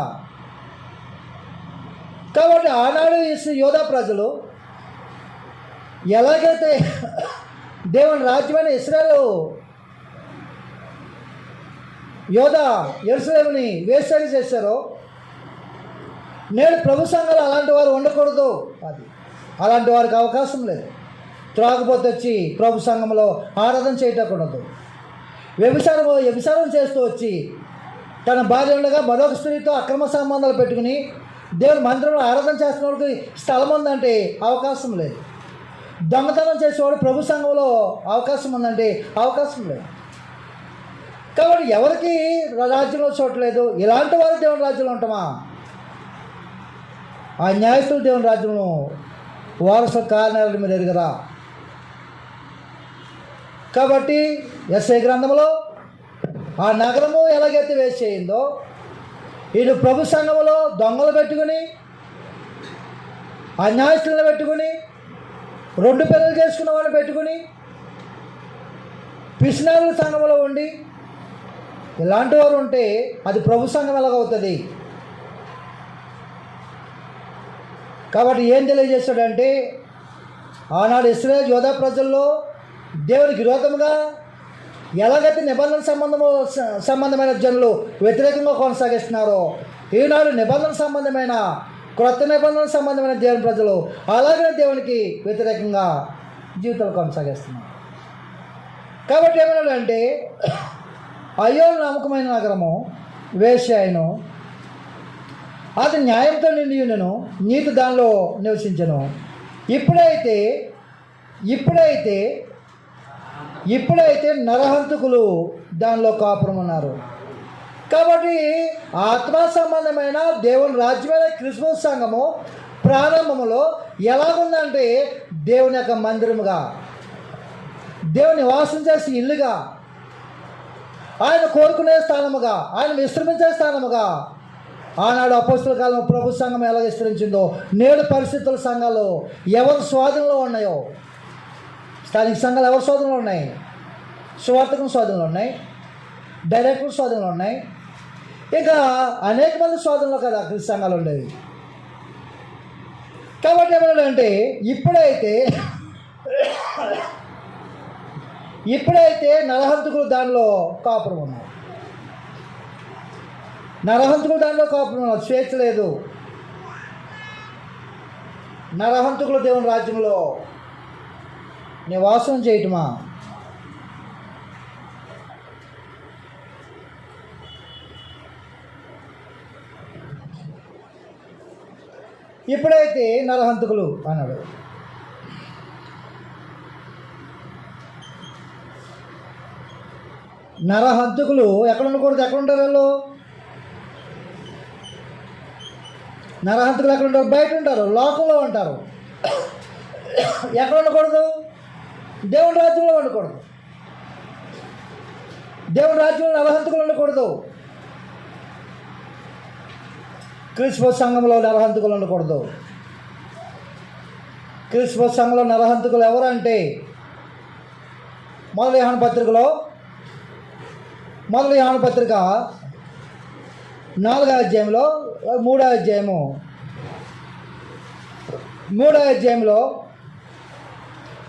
కాబట్టి ఆనాడు యోధా ప్రజలు ఎలాగైతే దేవుని రాజ్యమైన ఇశ్రాయేలు యోధా యెరూషలేముని వేశ్యాలు చేశారో, నేడు ప్రభు సంఘాలు అలాంటి వారు ఉండకూడదు. అలాంటి వారికి అవకాశం లేదు. త్రాగుబోతు వచ్చి ప్రభు సంఘంలో ఆరాధన చేయటకూడదు. వ్యభిచారం చేస్తూ వచ్చి తన భార్య ఉండగా మరొక స్త్రీతో అక్రమ సంబంధాలు పెట్టుకుని దేవుని మందిరంలో ఆరాధన చేస్తున్న వాడికి స్థలం ఉందంటే అవకాశం లేదు. దొంగతనం చేసేవాడు ప్రభు సంఘంలో అవకాశం ఉందంటే అవకాశం లేదు. కాబట్టి ఎవరికి రాజ్యంలో చోట్లేదు. ఇలాంటి వారు దేవుని రాజ్యంలో ఉంటామా? ఆ న్యాయస్తులు దేవుని రాజ్యంలో వారసుల కారణాలను మీరు ఎరుగరా? కాబట్టి యెషయా గ్రంథంలో ఆ నగరము ఎలాగైతే వేసేయిందో, వీళ్ళు ప్రభు సంఘములో దొంగలు పెట్టుకుని అన్యాయస్తులను పెట్టుకుని 2 పిల్లలు చేసుకున్న వాళ్ళని పెట్టుకుని పిసినారుల సంఘంలో ఉండి ఇలాంటి వారు ఉంటే అది ప్రభు సంఘం ఎలాగవుతుంది? కాబట్టి ఏం తెలియజేస్తాడంటే, ఆనాడు ఇశ్రాయేలు యోధా ప్రజల్లో దేవునికి విరోధముగా ఎలాగైతే నిబంధన సంబంధమైన జనులు వ్యతిరేకంగా కొనసాగిస్తున్నారో, ఈనాడు నిబంధన సంబంధమైన క్రొత్త నిబంధన సంబంధమైన దేవుని ప్రజలు అలాగే దేవునికి వ్యతిరేకంగా జీవితాలు కొనసాగిస్తున్నారు. కాబట్టి ఏమన్నాడంటే, అయ్యో నమ్మకమైన నగరము, వేశ్యాయను, అది న్యాయంతో నిండి ఉండెను, నీతి దానిలో నివసించను. ఇప్పుడైతే నరహంతకులు దానిలో కాపురం ఉన్నారు. కాబట్టి ఆత్మ సంబంధమైన దేవుని రాజ్యమైన క్రిస్మస్ సంఘము ప్రారంభంలో ఎలాగుందంటే దేవుని యొక్క మందిరముగా, దేవుని నివాసం చేసే ఇల్లుగా, ఆయన కోరుకునే స్థానముగా, ఆయన విశ్రమించే స్థానముగా ఆనాడు అపోస్తల కాలంలో ప్రభు సంఘం ఎలా విస్తరించిందో నేడు పరిస్థితుల సంఘాలు ఎవరి స్వాధీనంలో ఉన్నాయో, స్థానిక సంఘాలు ఎవరి స్వాధీనంలో ఉన్నాయి? సువార్తకుల స్వాధీనంలో ఉన్నాయి, డైరెక్టర్ స్వాధీనంలో ఉన్నాయి, ఇంకా అనేక మంది స్వాధీనంలో కదా క్రీస్తు సంఘాలు ఉండేవి. కాబట్టి ఏమంటే ఇప్పుడైతే నరహంతకులు దానిలో కాపురం ఉన్నారు. నరహంతకులు దానిలో కాపురం ఉన్నారు. స్వేచ్ఛ లేదు. నరహంతకులు దేవుని రాజ్యంలో నివాసం చేయటమా? ఇప్పుడైతే నరహంతకులు అన్నాడు. నరహంతకులు ఎక్కడ ఉండకూడదు? ఎక్కడ ఉంటారు వాళ్ళు? నరహంతకులు ఎక్కడ ఉంటారు? బయట ఉంటారు, లోకంలో ఉంటారు. ఎక్కడ ఉండకూడదు? దేవుని రాజ్యంలో ఉండకూడదు. దేవుని రాజ్యంలో నరహంతకులు ఉండకూడదు. క్రిస్మస్ సంఘంలో నరహంతకులు ఉండకూడదు. క్రిస్మస్ సంఘంలో నరహంతకులు ఎవరంటే మొదటి యోహాను పత్రిక 4వ అధ్యాయంలో 3వ అధ్యాయంలో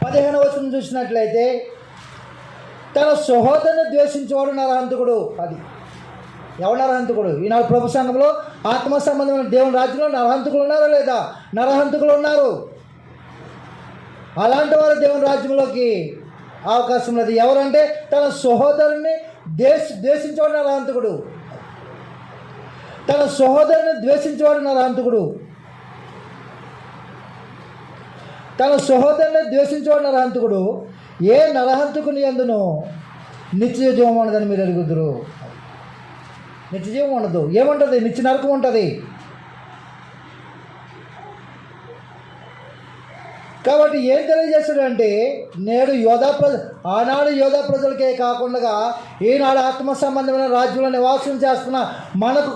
15వ వచనం చూసినట్లయితే, తన సహోదరుని ద్వేషించేవాడు నరహంతకుడు. అది ఎవరు నరహంతకుడు? ఈనాడు ప్రభు సంఘంలో ఆత్మ సంబంధమైన దేవుని రాజ్యంలో నరహంతకులు ఉన్నారా లేదా? నరహంతకులు ఉన్నారు. అలాంటి వారు దేవుని రాజ్యంలోకి అవకాశం లేదు. ఎవరంటే తన సహోదరుని ద్వేషించేవాడు నరహంతకుడు. తన సహోదరుని ద్వేషించేవాడు నరహంతకుడు. తన సహోదరుని ద్వేషించేవాడు నరహంతకుడు. ఏ నరహంతకుని యందును నిత్య జీవం ఉండదని మీరు ఎరుగుదురు. నిత్య జీవం ఉండదు. ఏముంటుంది? నిత్య నరకం ఉంటుంది. కాబట్టి ఏం తెలియజేస్తాడంటే నేడు ఆనాడు యోధా ప్రజలకే కాకుండా ఈనాడు ఆత్మ సంబంధమైన రాజ్యంలో నివాసం చేస్తున్న మనం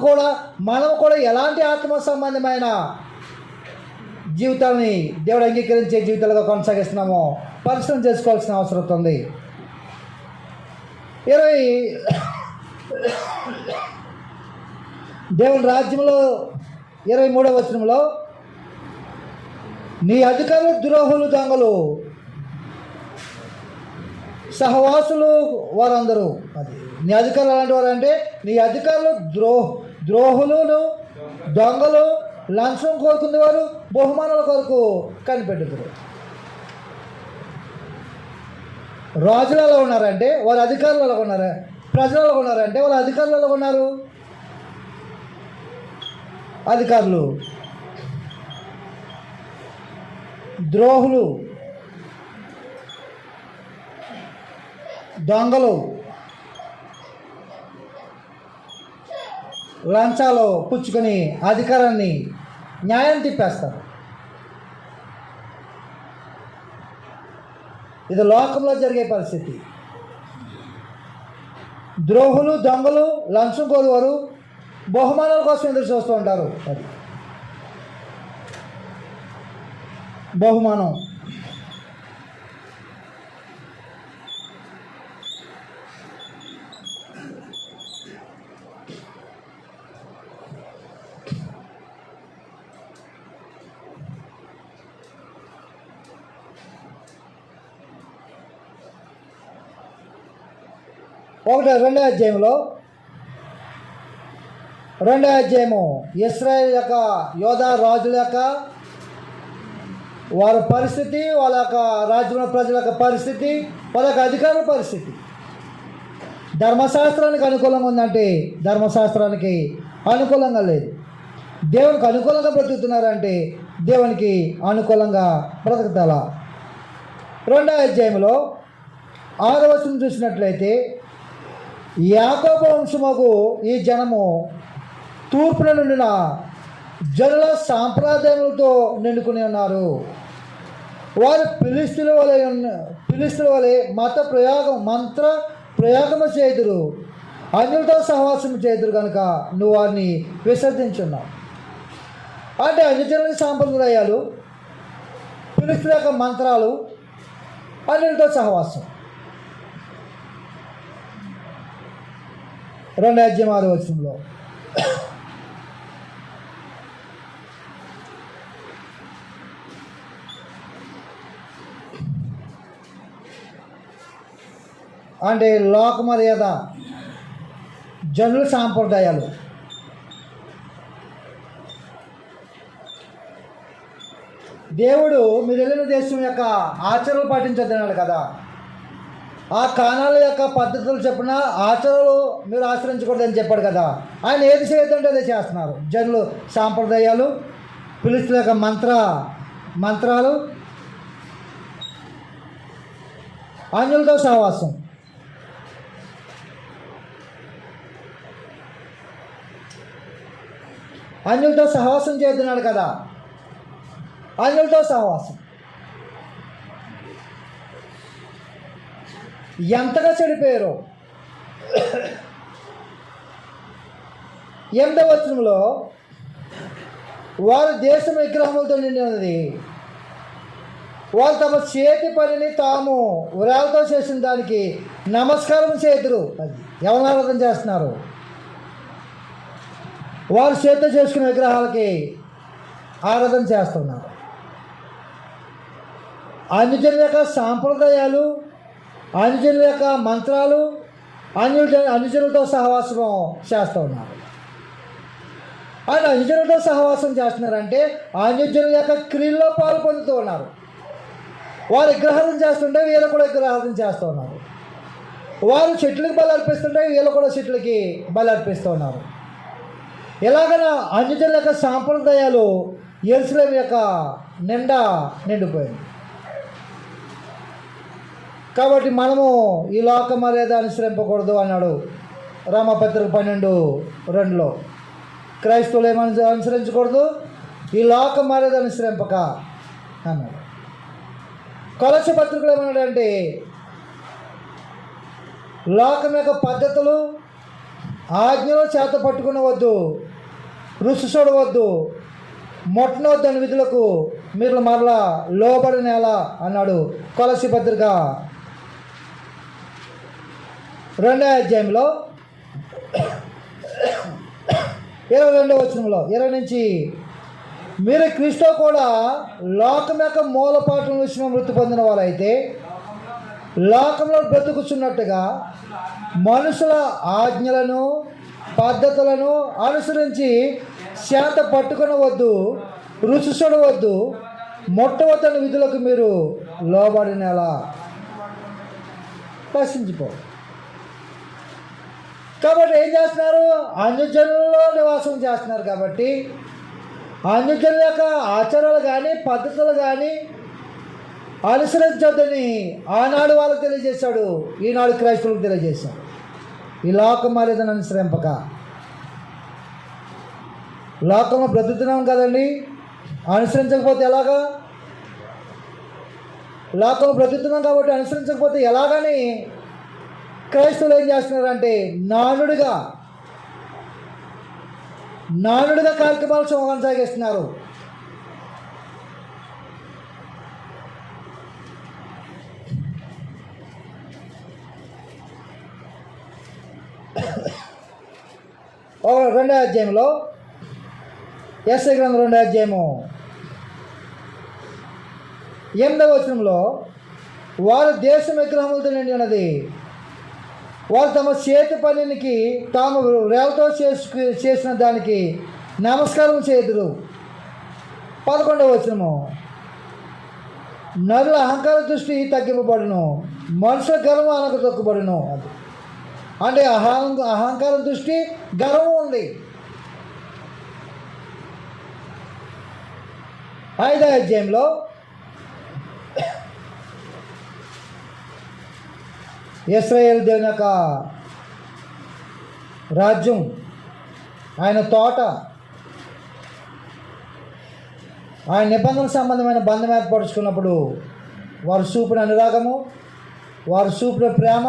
కూడా ఎలాంటి ఆత్మ సంబంధమైన జీవితాన్ని దేవుడు అంగీకరించే జీవితాలుగా కొనసాగిస్తున్నామో పరిశ్రమ చేసుకోవాల్సిన అవసరం ఉంది. 20 దేవుని రాజ్యంలో 23వ వచనంలో నీ అధికారులు ద్రోహులు దొంగలు సహవాసులు వారందరూ. అది నీ అధికారులు అలాంటి వారు అంటే నీ అధికారులు ద్రోహులు దొంగలు, లంచం కోరుకునే వారు, బహుమానాల కొరకు కనిపెట్టుతారు. రాజులు ఎలా ఉన్నారంటే వారు అధికారులు ఎలా ఉన్నారు, ప్రజలు ఎలా ఉన్నారంటే వాళ్ళ అధికారులు ఎలా ఉన్నారు. అధికారులు ద్రోహులు, దొంగలు, లంచాలు పుచ్చుకొని అధికారాన్ని న్యాయం తిప్పేస్తారు. ఇది లోకంలో జరిగే పరిస్థితి. ద్రోహులు, దొంగలు, లంచం కోరువారు బహుమానాల కోసం ఎదురు చూస్తూ ఉంటారు. అది బహుమానం. రెండో అధ్యాయము ఇశ్రాయేలు యొక్క యోధా రాజుల యొక్క వారి పరిస్థితి, వాళ్ళ యొక్క రాజ్యంలో ప్రజల యొక్క పరిస్థితి, వాళ్ళ యొక్క అధికారుల పరిస్థితి ధర్మశాస్త్రానికి అనుకూలంగా ఉందంటే ధర్మశాస్త్రానికి అనుకూలంగా లేదు. దేవునికి అనుకూలంగా బ్రతుకుతున్నారంటే దేవునికి అనుకూలంగా బ్రతుకుతారా. 2వ అధ్యాయంలో 6వ వచనం చూసినట్లయితే యాకోబు వంశముకు ఈ జనము తూర్పున నుండిన జనుల సాంప్రదాయములతో నిండుకుని ఉన్నారు. వారు ఫిలిష్తీయుల వలె మంత్ర ప్రయోగము చేదురు, అన్యులతో సహవాసం చేదురు కనుక నువ్వు వారిని విసర్జించున్నావు. అంటే అన్యజనుల సాంప్రదాయాలు, ఫిలిష్తీయుల యొక్క మంత్రాలు, అన్యులతో సహవాసం. 2వ అధ్యాయం 6వ వచనంలో అంటే లోక మర్యాద, జనుల సాంప్రదాయాలు. దేవుడు మీరు వెళ్ళిన దేశం యొక్క ఆచరణలు పాటించొద్దన్నాడు కదా. ఆ కానాల యొక్క పద్ధతులు చెప్పిన ఆచరణలు మీరు ఆచరించకూడదని చెప్పాడు కదా. ఆయన ఏది చేయొద్దంటే అదే చేస్తున్నారు. జనులు సాంప్రదాయాలు, ఫిలిష్తీయుల యొక్క మంత్రాలు, అన్యులతో సహవాసం. అన్యులతో సహవాసం చేస్తున్నాడు కదా. అన్యులతో సహవాసం ఎంతగా చెడిపోయారో. 8వ వచనంలో వారు దేశం విగ్రహములతో నిండి ఉన్నది, వాళ్ళు తమ చేతి పనిని తాము ఉరాలతో చేసిన దానికి నమస్కారం చేతురు. అది ఎవరు ఆరాధన చేస్తున్నారు? వారు చేతితో చేసుకునే విగ్రహాలకి ఆరాధన చేస్తున్నారు. అన్యజనుల యొక్క సాంప్రదాయాలు, అన్యజనుల యొక్క మంత్రాలు, అన్యజనులతో సహవాసం చేస్తూ ఉన్నారు. ఆయన అన్యజనులతో సహవాసం చేస్తున్నారంటే అన్యజనుల యొక్క క్రియల్లో పాలు పొందుతూ ఉన్నారు. వారు విగ్రహాలను చేస్తుంటే వీళ్ళు కూడా విగ్రహాలను చేస్తూ ఉన్నారు. వారు చెట్లకు బలి అర్పిస్తుంటే వీళ్ళు కూడా చెట్లకి బలి అర్పిస్తూ ఉన్నారు. ఇలాగన అన్యజనుల యొక్క సాంప్రదాయాలు యెరూషలేము యొక్క నిండిపోయింది. కాబట్టి మనము ఈ లోక మర్యాద అనుసరింపకూడదు అన్నాడు రామపత్రిక 12:2. క్రైస్తవులు ఏమని అనుసరించకూడదు? ఈ లోక మర్యాద అనుసరింపక అన్నాడు. కొలస్సీ పత్రికలో ఏమన్నాడంటే లోకం యొక్క పద్ధతులు ఆజ్ఞలు చేత పట్టుకునవద్దు, రుచి చూడవద్దు, మొట్టనవద్దు అని విధులకు మీరు మరలా లోబడినేలా అన్నాడు. కొలస్సీ పత్రిక 2వ అధ్యాయంలో 22వ వచనంలో 20 నుంచి, మీరు క్రీస్తు కూడా లోకం యొక్క మూలపాఠం విషయం మృతి పొందిన వాళ్ళైతే లోకంలో బ్రతుకుచున్నట్టుగా మనుషుల ఆజ్ఞలను పద్ధతులను అనుసరించి చేత పట్టుకొనవద్దు, రుచి చూడవద్దు, మొట్టవద్దని విధులకు మీరు లోబడినేలా ప్రశ్నించిపో. కాబట్టి ఏం చేస్తున్నారు? అన్యజనులలో నివాసం చేస్తున్నారు. కాబట్టి అన్యజనుల యొక్క ఆచారాలు కానీ పద్ధతులు కానీ అనుసరించొద్దని ఆనాడు వాళ్ళకు తెలియజేశాడు, ఈనాడు క్రైస్తవులకు తెలియజేశాడు. ఈ లోకం మర్యాదను అనుసరింపక లోకంలో బ్రతుకుతున్నాం కదండి, అనుసరించకపోతే ఎలాగా? లోకంలో బ్రతుకుతున్నాం కాబట్టి అనుసరించకపోతే ఎలాగని క్రైస్తవులు ఏం చేస్తున్నారంటే నానుడిగా కార్యక్రమాలు కొనసాగిస్తున్నారు. రెండో అధ్యాయంలో యెషయా గ్రంథం 2వ అధ్యాయము 8వ వచనంలో, వారు దేశం విగ్రహములతో నిండి ఉన్నది, వారు తమ చేతి పనికి తాము వేలతో చేసిన దానికి నమస్కారం చేదురు. 11వ వచనము, నరుల అహంకార దృష్టి తగ్గింపబడును, మనుషుల గర్వం అనగదొక్కబడును. అది అంటే అహంకారం దృష్టి, గర్వం ఉంది. 5వ అధ్యాయంలో ఇశ్రాయేలు దేవుని యొక్క రాజ్యం, ఆయన తోట, ఆయన నిబంధన సంబంధమైన బంధం ఏర్పరుచుకున్నప్పుడు వారు చూపిన అనురాగము, వారు చూపిన ప్రేమ,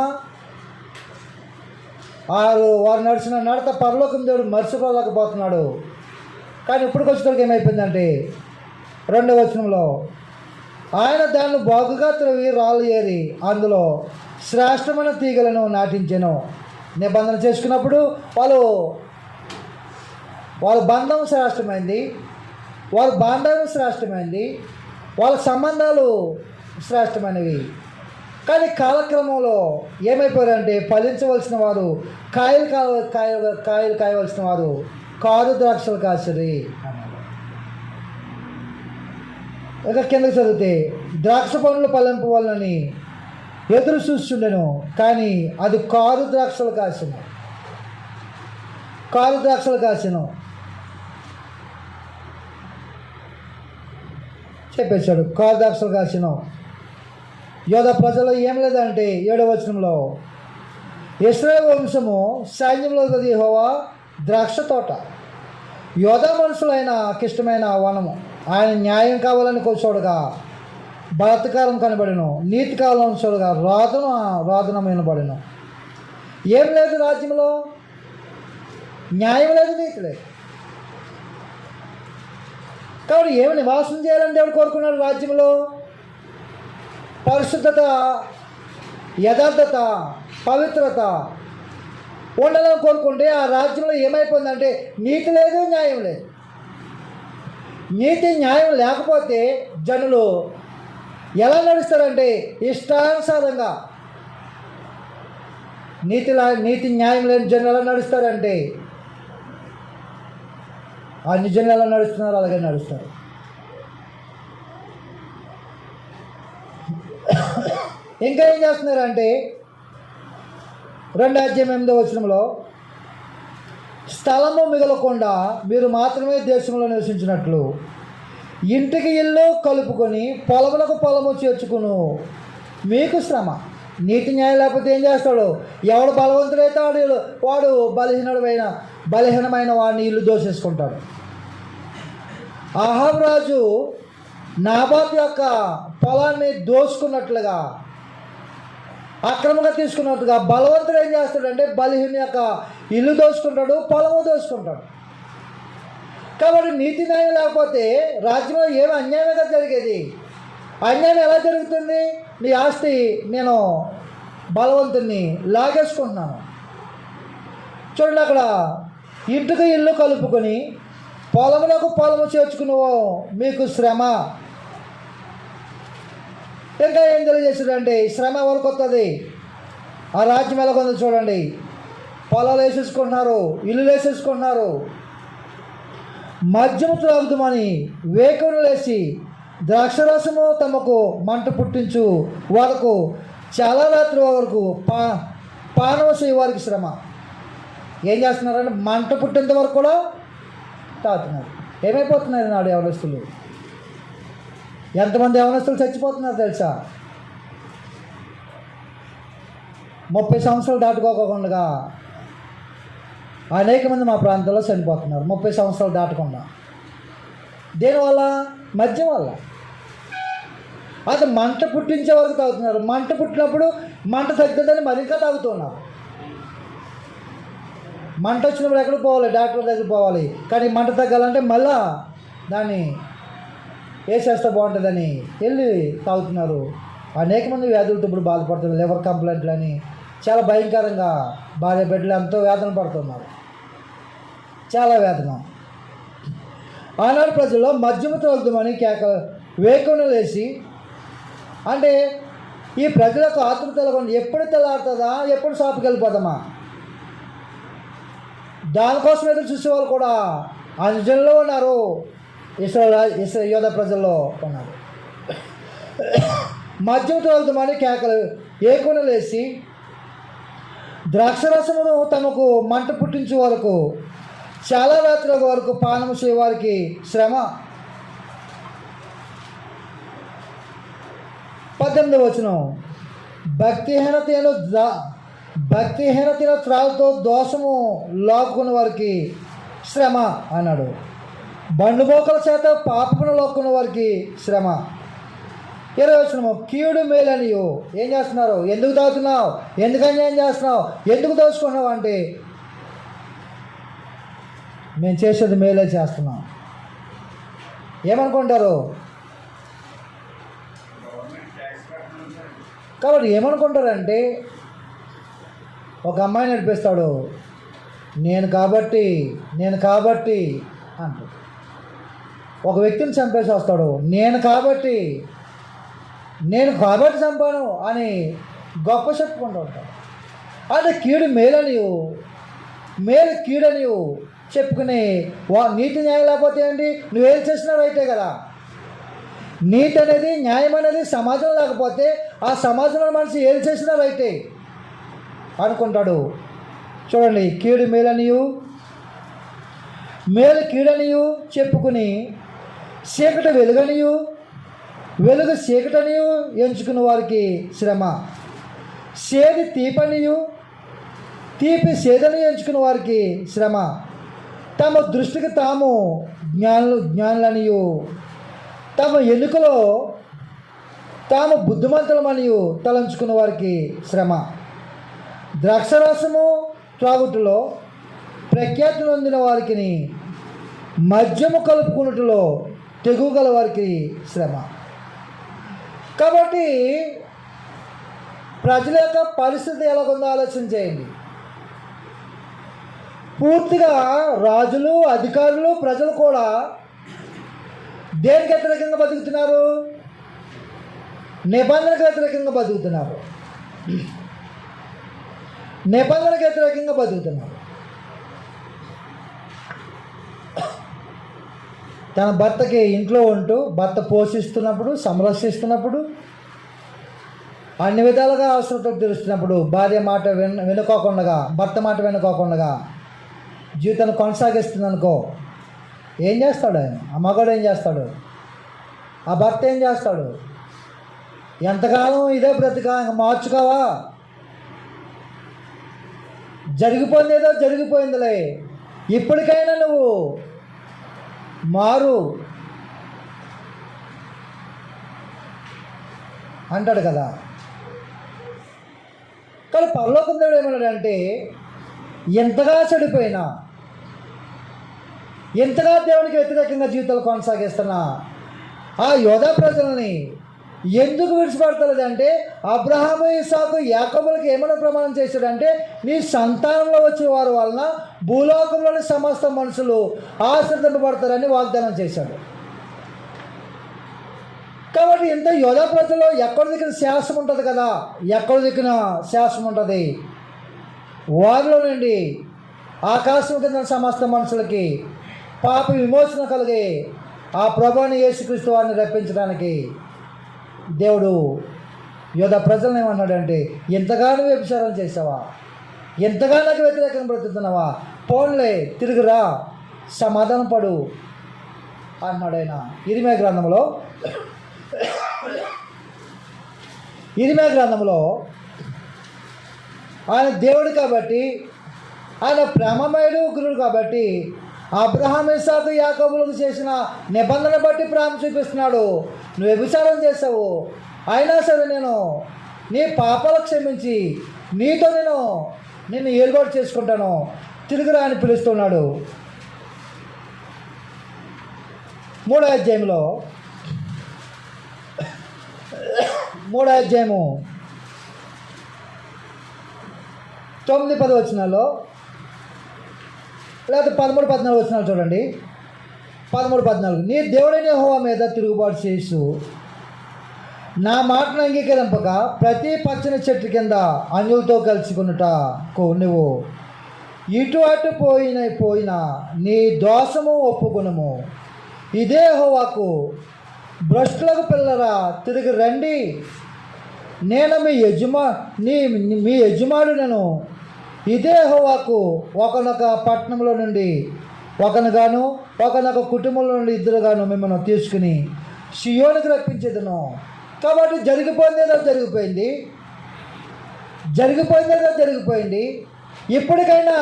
వారు నడిచిన నడత పరలోకం దేవుడు మర్చిపోలేకపోతున్నాడు. కానీ ఇప్పుడు వచ్చేటప్పుడు ఏమైపోయిందంటే 2వ వచనంలో, ఆయన దాన్ని బాగుగా త్రవి రాళ్ళు ఏరి అందులో శ్రేష్టమైన తీగలను నాటించెను. నిబంధన చేసుకున్నప్పుడు వాళ్ళ బంధం శ్రేష్టమైంది, వాళ్ళ బాంధవ్యం శ్రేష్టమైంది, వాళ్ళ సంబంధాలు శ్రేష్టమైనవి. కానీ కాలక్రమంలో ఏమైపోయారంటే ఫలించవలసిన వారు కాయలు కాయవలసిన వారు కారు ద్రాక్షలు కాసిరి అన్నాడు. ఇక కిందకి చదివితే, ద్రాక్ష పండ్లు ఫలింపవాలని ఎదురు చూస్తుండెను, కానీ అది కారు ద్రాక్షలు కాసిన చెప్పేశాడు. కారు ద్రాక్షలు కాసిన యోధ ప్రజలు ఏం లేదంటే 7వ వచనంలో, ఇశ్రాయేలు వంశము సైన్యంలో యెహోవా ద్రాక్ష తోట, యోధా మనుషులైన ఇష్టమైన వనము. ఆయన న్యాయం కావాలని చూడగా బలాత్కారం కనబడను, నీతి కావాలని చూడగా రోదన వినబడను. ఏం లేదు రాజ్యంలో, న్యాయం లేదు, నీతి లేదు. కాబట్టి ఏమి నివాసం చేయాలని దేవుడు కోరుకున్నాడు రాజ్యంలో? పరిశుద్ధత, యథార్థత, పవిత్రత ఉండాలని కోరుకుంటే ఆ రాజ్యంలో ఏమైపోయిందంటే నీతి లేదు, న్యాయం లేదు. నీతి న్యాయం లేకపోతే జనులు ఎలా నడుస్తారంటే ఇష్టానుసారంగా. నీతి న్యాయం లేని జనులు ఎలా నడుస్తారంటే అన్ని జనులు ఎలా నడుస్తున్నారు అలాగే నడుస్తారు. ఇంకా ఏం చేస్తున్నారంటే 2వ అధ్యాయం 8వ వచనంలో, స్థలము మిగలకుండా మీరు మాత్రమే దేశంలో నివసించినట్లు ఇంటికి ఇల్లు కలుపుకొని పొలములకు పొలము చేర్చుకును మీకు శ్రమ. నీతి న్యాయం లేకపోతే ఏం చేస్తాడు? ఎవడు బలవంతుడైతే వాడు బలహీనమైన వాడిని ఇల్లు దోసేసుకుంటాడు. అహాబు రాజు నాబాతు యొక్క పొలాన్ని దోచుకున్నట్లుగా, అక్రమంగా తీసుకున్నట్టుగా బలవంతుడు ఏం చేస్తాడంటే బలహీన యొక్క ఇల్లు దోచుకుంటాడు, పొలము దోచుకుంటాడు. కాబట్టి నీతి న్యాయం లేకపోతే రాజ్యంలో ఏమి అన్యాయంగా జరిగేది? అన్యాయం ఎలా జరుగుతుంది? నీ ఆస్తి నేను బలవంతుని లాగేసుకుంటున్నాను. చూడండి, అక్కడ ఇంటికి ఇల్లు కలుపుకొని పొలములకు పొలము చేర్చుకున్నావు, మీకు శ్రమ. ఇంకా ఏం తెలియజేస్తుందంటే శ్రమ ఎవరికి వస్తుంది? ఆ రాజ్యం ఎలా కొందో చూడండి. పొలాలు వేసేసుకుంటున్నారు, ఇల్లు వేసేసుకుంటున్నారు. మద్యము త్రాగుదామని వేకువను లేచి ద్రాక్షరసము తమకు మంట పుట్టించు వరకు చాలా రాత్రి వరకు పానవ చేయ వారికి శ్రమ. ఏం చేస్తున్నారంటే మంట పుట్టేంత వరకు కూడా తాగుతున్నారు. ఏమైపోతున్నారు నాడు యవనస్తులు? ఎంతమంది యవనస్తులు చచ్చిపోతున్నారు తెలుసా? 30 సంవత్సరాలు దాటుకోకుండా అనేక మంది మా ప్రాంతంలో చనిపోతున్నారు. 30 సంవత్సరాలు దాటకుండా. దేనివల్ల? మద్యం వల్ల. అది మంట పుట్టించే వరకు తాగుతున్నారు. మంట పుట్టినప్పుడు మంట తగ్గుతుందని మరింకా తాగుతున్నారు. మంట వచ్చినప్పుడు ఎక్కడికి పోవాలి? డాక్టర్ దగ్గరికి పోవాలి. కానీ మంట తగ్గాలంటే మళ్ళా దాన్ని వేసేస్తే బాగుంటుందని వెళ్ళి తాగుతున్నారు. అనేక మంది వ్యాధులతో ఇప్పుడు బాధపడుతున్నారు. లివర్ కంప్లైంట్లు అని చాలా భయంకరంగా భార్య బిడ్డలు ఎంతో వేదన పడుతున్నారు. చాలా వేదన. ఆనాడు ప్రజల్లో మద్యము త్రాగుదామని వేకువను లేచి, అంటే ఈ ప్రజలకు ఆతృత తెలకుండా ఎప్పుడు తెల్లారుతుందా, ఎప్పుడు షాపుకి వెళ్ళిపోదామా, దానికోసం ఎదురు చూసేవాళ్ళు కూడా అంజన్లో ఉన్నారు. యోధ ప్రజల్లో ఉన్నారు. మద్యం త్రాగుదామని వేకువను లేచి ద్రాక్షరసమును తమకు మంట పుట్టించే వరకు చాలా రాత్రుల వరకు పానము చేయవారికి శ్రమ. 18వ వచనం, భక్తిహీనతను త్రాగుతో దోషము లాక్కున్న వారికి శ్రమ అన్నాడు. బండుమోకల చేత పాపమును లాక్కున్న వారికి శ్రమ. 20వ వచనము, కీడు మేలనియు. ఏం చేస్తున్నారు? ఎందుకు తాగుతున్నావు? ఎందుకు అన్యాయం చేస్తున్నావు? ఎందుకు దోచుకున్నావు అంటే మేము చేసేది మేలే చేస్తున్నాం. ఏమనుకుంటారు? కాబట్టి ఏమనుకుంటారంటే ఒక అమ్మాయి నడిపిస్తాడు, నేను కాబట్టి అంటాడు. ఒక వ్యక్తిని చంపేసి వస్తాడు, నేను కాబట్టి చంపాను అని గొప్ప చెప్పుకుంటూ ఉంటాడు. అంటే కీడు మేలు కీడనివు చెప్పుకుని నీతి న్యాయం లేకపోతే ఏంటి? నువ్వేం చేసినా రైటే కదా. నీతి అనేది, న్యాయం అనేది సమాజం లేకపోతే ఆ సమాజంలో మనిషి ఏది చేసినా రైటే అనుకుంటాడు. చూడండి, కీడు మేలు కీడనియు చెప్పుకుని చీకటి వెలుగు చీకటనియు ఎంచుకున్న వారికి శ్రమ. సేది తీపి సేదని ఎంచుకున్న వారికి శ్రమ. తమ దృష్టికి తాము జ్ఞానులనియు తమ ఎన్నికలో తాము బుద్ధిమంతులమనియు తలంచుకున్న వారికి శ్రమ. ద్రాక్షరసము త్రాగుటలో ప్రఖ్యాతి నొందిన వారికి, మద్యము కలుపుకున్నట్టులో తెగువ గల వారికి శ్రమ. కాబట్టి ప్రజల యొక్క పరిస్థితి ఎలాగుందో ఆలోచన చేయండి. పూర్తిగా రాజులు, అధికారులు, ప్రజలు కూడా దేనికి వ్యతిరేకంగా బతుకుతున్నారు? నిబంధనకు వ్యతిరేకంగా బతుకుతున్నారు. తన భర్తకి ఇంట్లో ఉంటూ భర్త పోషిస్తున్నప్పుడు, సంరక్షిస్తున్నప్పుడు, అన్ని విధాలుగా అవసరత తీరుస్తున్నప్పుడు భార్య మాట వినుకోకుండా, భర్త మాట వినుకోకుండా జీవితాన్ని కొనసాగిస్తుంది అనుకో, ఏం చేస్తాడు ఆయన? ఆ మగాడు ఏం చేస్తాడు? ఆ భర్త ఏం చేస్తాడు? ఎంతకాలం ఇదే బ్రతికా? ఇంకా మార్చుకోవా? జరిగిపోయిందేదో జరిగిపోయిందిలే, ఇప్పటికైనా నువ్వు మారు. అంటాడు కదా. కానీ పరలోకం దేవుడు ఏమన్నాడంటే, ఎంతగా చెడిపోయినా, ఎంతగా దేవునికి వ్యతిరేకంగా జీవితాలు కొనసాగిస్తున్నా ఆ యోధా ప్రజల్ని ఎందుకు విడిచిపెడతలేదంటే, అబ్రహాము ఇస్సాకు యాకోబులకు ఏమైనా ప్రమాణం చేశాడంటే, నీ సంతానంలో వచ్చే వారి వలన భూలోకంలోని సమస్త మనుషులు ఆశ్రదింపబడతారని వాగ్దానం చేశాడు. కాబట్టి ఇంత యోధా ప్రజల్లో ఎక్కడ దిక్కిన శాస్త్రం ఉంటుంది కదా, ఎక్కడ దిక్కిన శాస్త్రం ఉంటుంది. వారిలో నుండి ఆకాశం కింద సమస్త మనుషులకి పాప విమోచన కలిగి ఆ ప్రభువుని యేసుక్రీస్తు వారిని రప్పించడానికి దేవుడు యోధా ప్రజలను ఏమన్నాడంటే, ఎంతగానో వ్యభిచారం చేసావా, ఎంతగా నాకు వ్యతిరేకంగా బ్రతుకుతున్నావా, పోన్లే తిరుగురా, సమాధానం పడు అన్నాడు ఆయన. ఇరిమియా గ్రంథంలో ఆయన దేవుడు కాబట్టి, ఆయన ప్రేమమయుడు గురుడు కాబట్టి అబ్రహాం ఇస్సాకు యాకోబులకు చేసిన నిబంధన బట్టి ప్రేమ చూపిస్తున్నాడు. నువ్వు వ్యభిచారం చేసావు, అయినా సరే నేను నీ పాపాలు క్షమించి నీతో నిన్ను ఏలుబాటు చేసుకుంటాను, తిరుగురా అని పిలుస్తున్నాడు. 3వ అధ్యాయంలో 9-10 వచనాల్లో, లేకపోతే 13-14 వచనాలు చూడండి. 13-14, నీ దేవుడైన యెహోవా మీద తిరుగుబాటు చేసు, నా మాటను అంగీకరింపక ప్రతి పచ్చని చెట్టు కింద అన్యులతో కలుసుకున్నటకు నువ్వు ఇటు అటు పోయినా నీ దోషము ఒప్పుకొనుము. ఇదే యెహోవాకు భ్రష్టులకు పిల్లరా తిరిగి రండి, నేను మీ యజమానులను. ఇదే యెహోవాకు ఒకనొక పట్టణంలో నుండి ఒకనొక కుటుంబంలో నుండి 2 మిమ్మల్ని తీసుకుని సియోనుకు రప్పించేదను. కాబట్టి జరిగిపోయింది. ఇప్పటికైనా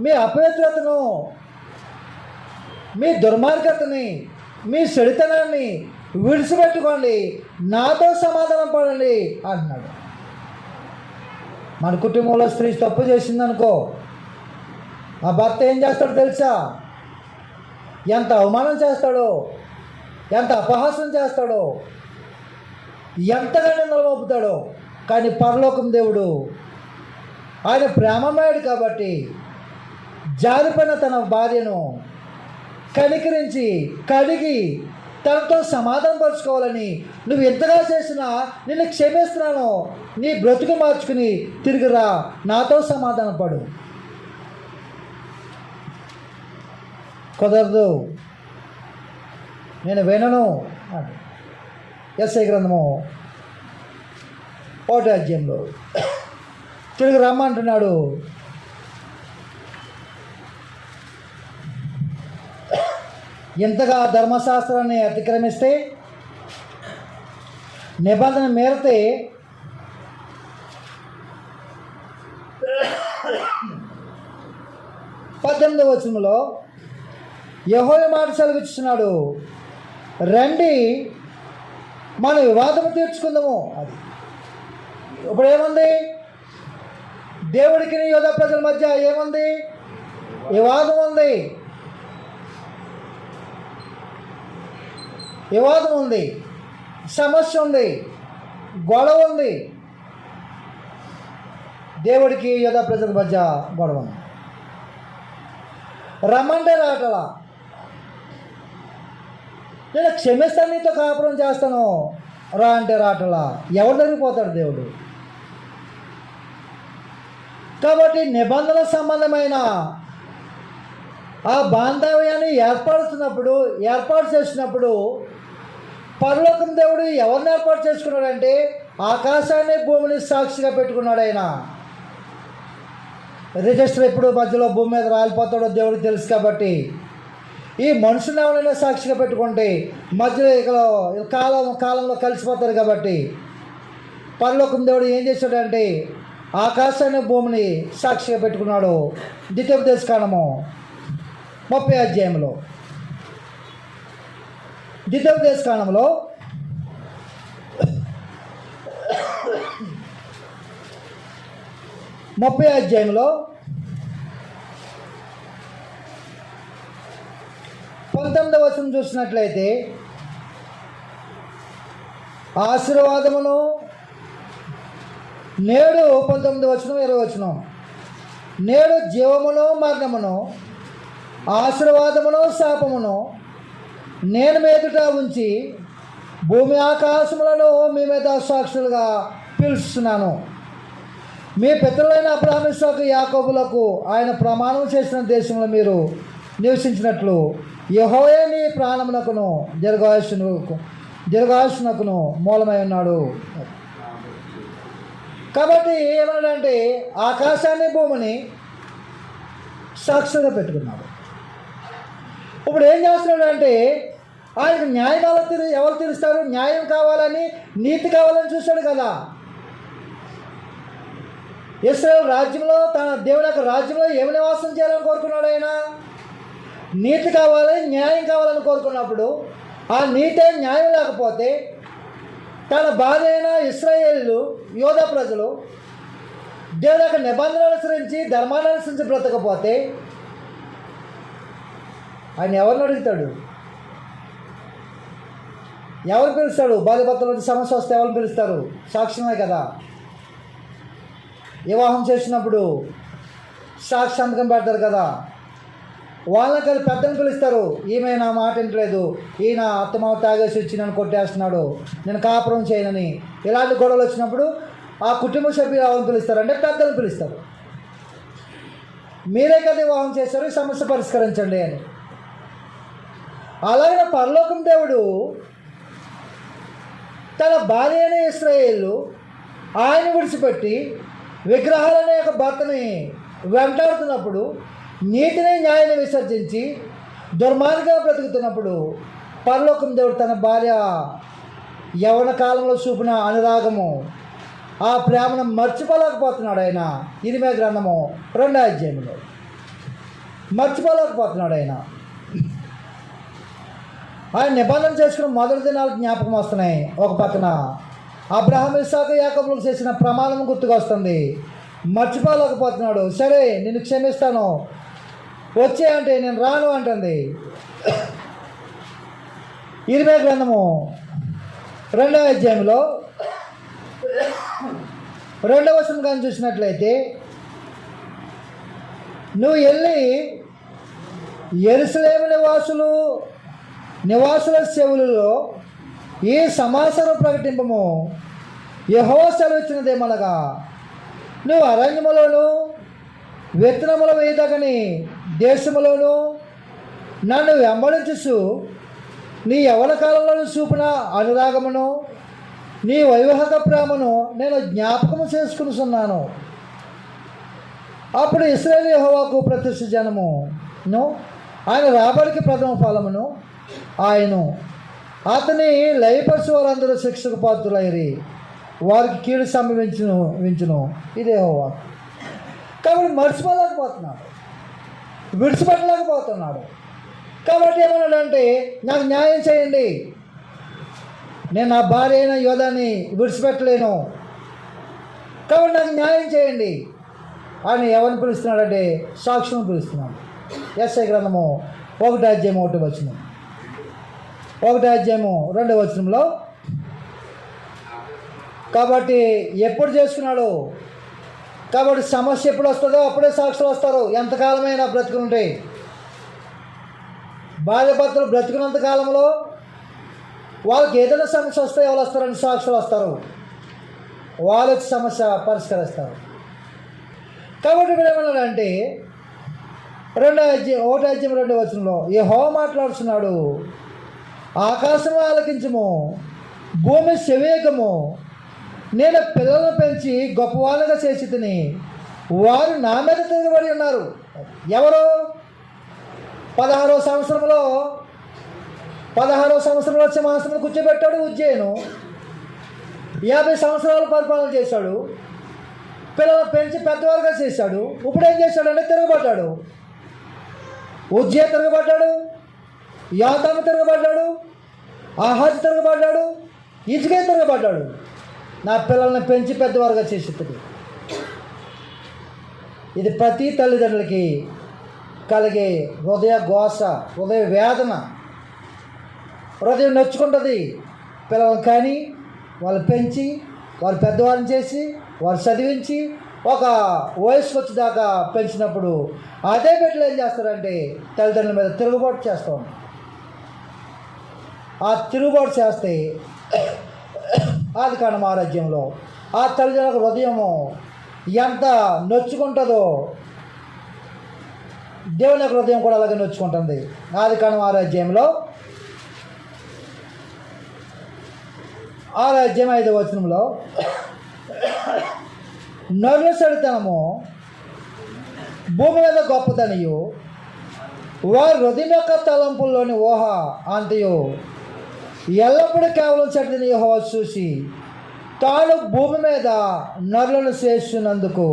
మీ అపవిత్రతను, మీ దుర్మార్గతని, మీ చెడుతనాన్ని విడిచిపెట్టుకోండి, నాతో సమాధానం పడండి అంటున్నాడు. మన కుటుంబంలో స్త్రీ తప్పు చేసిందనుకో, ఆ భర్త ఏం చేస్తాడో తెలుసా? ఎంత అవమానం చేస్తాడో, ఎంత అపహాసం చేస్తాడో, ఎంతగా నిలమొప్పుతాడో. కానీ పరలోకం దేవుడు ఆయన ప్రేమమయుడు కాబట్టి జారిపోయిన తన భార్యను కనికరించి కడిగి తనతో సమాధానం పరుచుకోవాలని, నువ్వు ఎంతగా చేసినా నిన్ను క్షమిస్తున్నాను, నీ బ్రతుకు మార్చుకుని తిరిగిరా, నాతో సమాధానం పడు. కుదరదు, నేను వినను. యెషయా గ్రంథము 1వ అధ్యాయంలో తిరిగి రమ్మంటున్నాడు. ఎంతగా ధర్మశాస్త్రాన్ని అతిక్రమిస్తే, నిబంధన మేరతే 18వ వచనంలో యెహోవా మాట సెలవిస్తున్నాడు, రండి మన వివాదము తీర్చుకుందాము. అది ఇప్పుడు ఏముంది? దేవుడికి యోధా ప్రజల మధ్య ఏముంది? వివాదం ఉంది, సమస్య ఉంది, గొడవ ఉంది. దేవుడికి యోధా ప్రజల మధ్య గొడవ. రమ్మంటే రాటలా, నేను క్షమిస్తాను, నీతో కాపురం చేస్తాను రా అంటే రాటలా. ఎవరు జరిగిపోతాడు దేవుడు? కాబట్టి నిబంధన సంబంధమైన ఆ బాంధవ్యాన్ని ఏర్పాటు చేసినప్పుడు పరలోకం దేవుడు ఎవరిని ఏర్పాటు చేసుకున్నాడంటే, ఆకాశాన్ని భూమిని సాక్షిగా పెట్టుకున్నాడు. ఆయన రిజిస్టర్ ఎప్పుడు మధ్యలో భూమి మీద రాలిపోతాడో దేవుడికి తెలుసు కాబట్టి, ఈ మనుషుని ఎవరైనా సాక్షిగా పెట్టుకుంటే మధ్యలో కాలంలో కలిసిపోతారు. కాబట్టి పరలోకం దేవుడు ఏం చేశాడంటే, ఆకాశాన్ని భూమిని సాక్షిగా పెట్టుకున్నాడు. ద్వితీయోపదేశకాండము 30వ అధ్యాయంలో, ద్వితీయోపదేశకాండంలో 30 అధ్యాయంలో 19వ వచనం చూసినట్లయితే, ఆశీర్వాదమును నేడు 19వ వచనం 20వ వచనం, నేడు జీవమును మరణమును, ఆశీర్వాదమును శాపమును నేను మీదుట ఉంచి భూమి ఆకాశములను మీ మీద సాక్షులుగా పిలుస్తున్నాను. మీ పితరులైన అబ్రహాము, ఇస్సాకు, యాకోబులకు ఆయన ప్రమాణం చేసిన దేశంలో మీరు నివసించినట్లు యెహోవా నీ ప్రాణమునకును దీర్ఘాయుష్నకును మూలమై ఉన్నాడు. కాబట్టి ఏమన్నాడంటే ఆకాశాన్ని భూమిని సాక్షిగా పెట్టుకున్నాడు. ఇప్పుడు ఏం చేస్తున్నాడంటే ఆయనకు న్యాయం ఎవరు తీరుస్తారు? న్యాయం కావాలని, నీతి కావాలని చూశాడు కదా. ఇశ్రాయేలు రాజ్యంలో, తన దేవుని యొక్క రాజ్యంలో ఏమి నివాసం చేయాలని కోరుకున్నాడు ఆయన? నీతి కావాలి, న్యాయం కావాలని కోరుకున్నప్పుడు ఆ నీతే న్యాయం లేకపోతే, తన భార్య అయిన ఇశ్రాయేలు యోధా ప్రజలు దేవుని యొక్క నిబంధనలు అనుసరించి, ధర్మాన్ని అనుసరించి బ్రతకపోతే ఆయన ఎవరిని అడుగుతాడు? ఎవరు పిలుస్తాడు? బాధ్యపత్రుల సమస్య వస్తే ఎవరు పిలుస్తారు? సాక్ష్యమే కదా. వివాహం చేసినప్పుడు సాక్షి సంతకం పెడతారు కదా. వాళ్ళని కలిసి పెద్దను పిలుస్తారు. ఈమె నా మాట వింటలేదు, ఈయన అత్తమావ తాగేసి వచ్చి నన్ను కొట్టేస్తున్నాడు, నేను కాపురం చేయనని, ఇలాంటి గొడవలు వచ్చినప్పుడు ఆ కుటుంబ సభ్యులు ఎవరిని పిలుస్తారు అంటే పెద్దలను పిలుస్తారు. మీరే కదా వివాహం చేశారు, ఈ సమస్య పరిష్కరించండి అని. అలాగే పరలోకం దేవుడు తన భార్య అయిన ఇశ్రాయేలు ఆయన విడిచిపెట్టి విగ్రహాలనే యొక్క భర్తని వెంటాడుతున్నప్పుడు, నీతిని న్యాయాన్ని విసర్జించి దుర్మార్గంగా బ్రతుకుతున్నప్పుడు, పరలోకం దేవుడు తన భార్య యవ్వన కాలంలో చూపిన అనురాగము, ఆ ప్రేమను మర్చిపోలేకపోతున్నాడు ఆయన. ఇరిమియా గ్రంథము 2వ అధ్యాయంలో మర్చిపోలేకపోతున్నాడు ఆయన. ఆయన నిబంధన చేసుకున్న మొదటి దినాలు జ్ఞాపకం వస్తున్నాయి. ఒక పక్కన అబ్రహాము, ఇస్సాకు, యాకోబులకు చేసిన ప్రమాణం గుర్తుకు వస్తుంది. మర్చిపోలేకపోతున్నాడు. సరే నిన్ను క్షమిస్తాను, వచ్చే అంటే నేను రాను అంటుంది. ఇరిమియా గ్రంథము 2వ అధ్యాయంలో 2వ వచనం కానీ చూసినట్లయితే, నువ్వు వెళ్ళి యెరూషలేము నివాసుల చెవులలో ఈ సమాచారం ప్రకటింపము. యెహోవా సెలవిచ్చినదేమనగా, నువ్వు అరణ్యములోను విత్తనముల వేయదగని దేశములోను నన్ను వెంబడించు నీ యవ్వన కాలంలో చూపిన అనురాగమును, నీ వైవాహిక ప్రేమను నేను జ్ఞాపకము చేసుకునిస్తున్నాను. అప్పుడు ఇశ్రాయేలు యెహోవాకు ప్రతిష్ఠ జనమును, ఆయన రాబడికి ప్రథమ ఫలమును ఆయను అతని లయపరిచి వారందరూ శిక్షకు పాత్రులైరి, వారికి కీడు సంభవించును. ఇదే యెహోవా. కాబట్టి మర్చిపోలేకపోతున్నాడు, విడిచిపెట్టలేకపోతున్నాడు. కాబట్టి ఏమన్నాడంటే నాకు న్యాయం చేయండి, నేను నా భార్య అయిన యోధాని విడిచిపెట్టలేను, కాబట్టి నాకు న్యాయం చేయండి అని ఎవరిని పిలుస్తున్నాడంటే సాక్షులను పిలుస్తున్నాడు. యెషయా గ్రంథము 1వ అధ్యాయం 1వ వచనం, 1వ అధ్యాయము 2వ వచనంలో, కాబట్టి ఎప్పుడు చేసుకున్నాడు? కాబట్టి సమస్య ఎప్పుడు వస్తుందో అప్పుడే సాక్షులు వస్తారు. ఎంతకాలమైనా బ్రతుకునుంటాయి. భార్యాభర్తలు బ్రతుకున్నంత కాలంలో వాళ్ళకి ఏదైనా సమస్య వస్తే ఎవరు వస్తారని సాక్షులు వస్తారు, వాళ్ళకి సమస్య పరిష్కరిస్తారు. కాబట్టి ఇప్పుడు ఏమన్నాడంటే 1వ అధ్యాయం 2వ వచనంలో యెహోవా మాట్లాడుతున్నాడు, ఆకాశము ఆలకించము, భూమి సెవేగము, నేను పిల్లలను పెంచి గొప్పవాళ్ళుగా చేసి తిని వారు నా మీద తిరగబడి ఉన్నారు. ఎవరు? 16వ సంవత్సరంలో సింహాసనం కూర్చోబెట్టాడు ఉజ్జయిను. 50 సంవత్సరాలు పరిపాలన చేశాడు. పిల్లలను పెంచి పెద్దవారుగా చేశాడు. ఇప్పుడు ఏం చేశాడంటే తిరగబడ్డాడు. ఉజ్జయ తిరగబడ్డాడు, యోతాము తిరగబడ్డాడు, ఆహాజు తిరగబడ్డాడు, హిజ్కియా తిరగబడ్డాడు. నా పిల్లల్ని పెంచి పెద్దవారుగా చేసేది. ఇది ప్రతి తల్లిదండ్రులకి కలిగే హృదయ ఘోష, హృదయ వేదన. హృదయం నొచ్చుకుంటుంది. పిల్లలు కానీ వాళ్ళు పెంచి, వాళ్ళు పెద్దవాళ్ళని చేసి, వాళ్ళు చదివించి ఒక వయసుకు వచ్చేదాకా పెంచినప్పుడు అదే బిడ్డలు ఏం చేస్తారంటే తల్లిదండ్రుల మీద తిరుగుబాటు చేస్తాం. ఆ తిరుగుబాటు చేస్తే ఆదికాండం 6వ అధ్యాయంలో ఆ తల్లిదండ్రుల హృదయము ఎంత నొచ్చుకుంటుందో దేవుని యొక్క హృదయం కూడా అలాగే నొచ్చుకుంటుంది. ఆదికాండం 6వ అధ్యాయంలో 6వ అధ్యాయం 5వ వచనంలో నరుల సడితనము భూమి మీద గొప్పతనియు వారి హృదయం యొక్క తలంపుల్లోని ఊహ అంతయు ఎల్లప్పుడూ కేవలం చెడ్డని యెహోవా చూసి తాను భూమి మీద నరులను చేస్తున్నందుకు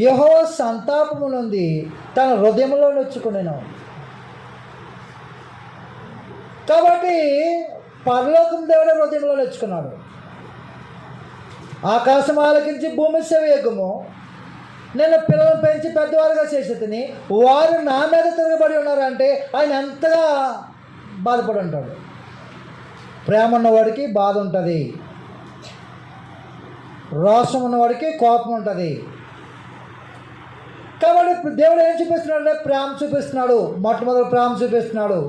యెహోవా సంతాపము నుండి తన హృదయంలో నొచ్చుకునేను. కాబట్టి పరలోకం దేవుడే హృదయంలో నొచ్చుకున్నాడు. ఆకాశం ఆలకించి భూమి సెవియగము, నేను పిల్లలను పెంచి పెద్దవారుగా చేసేదని వారు నా మీద తిరగబడి ఉన్నారంటే ఆయన ఎంతగా బాధపడి ఉంటాడు. ప్రేమ ఉన్నవాడికి బాధ ఉంటుంది, రోషం ఉన్నవాడికి కోపం ఉంటుంది. కాబట్టి ఇప్పుడు దేవుడు ఏం చూపిస్తున్నాడు అంటే ప్రేమ చూపిస్తున్నాడు. మొట్టమొదటి ప్రేమ చూపిస్తున్నాడు.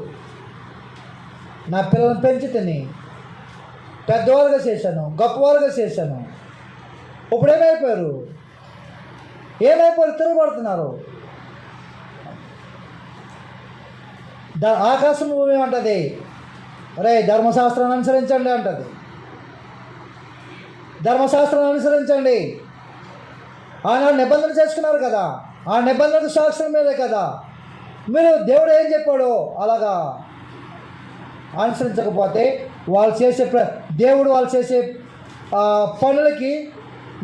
నా పిల్లలను పెంచి తిని పెద్దవారుగా చేశాను, గొప్పవారుగా చేశాను. ఇప్పుడు ఏమైపోయారు? తిరగబడుతున్నారు. ఆకాశం భూమి ఏమంటుంది? అరే ధర్మశాస్త్రాన్ని అనుసరించండి అంటది. ధర్మశాస్త్రాన్ని అనుసరించండి. ఆనాడు నిబంధన చేసుకున్నారు కదా, ఆ నిబంధనకు శాస్త్రం మీదే కదా మీరు దేవుడు ఏం చెప్పాడో అలాగా అనుసరించకపోతే వాళ్ళు చేసే దేవుడు వాళ్ళు చేసే పనులకి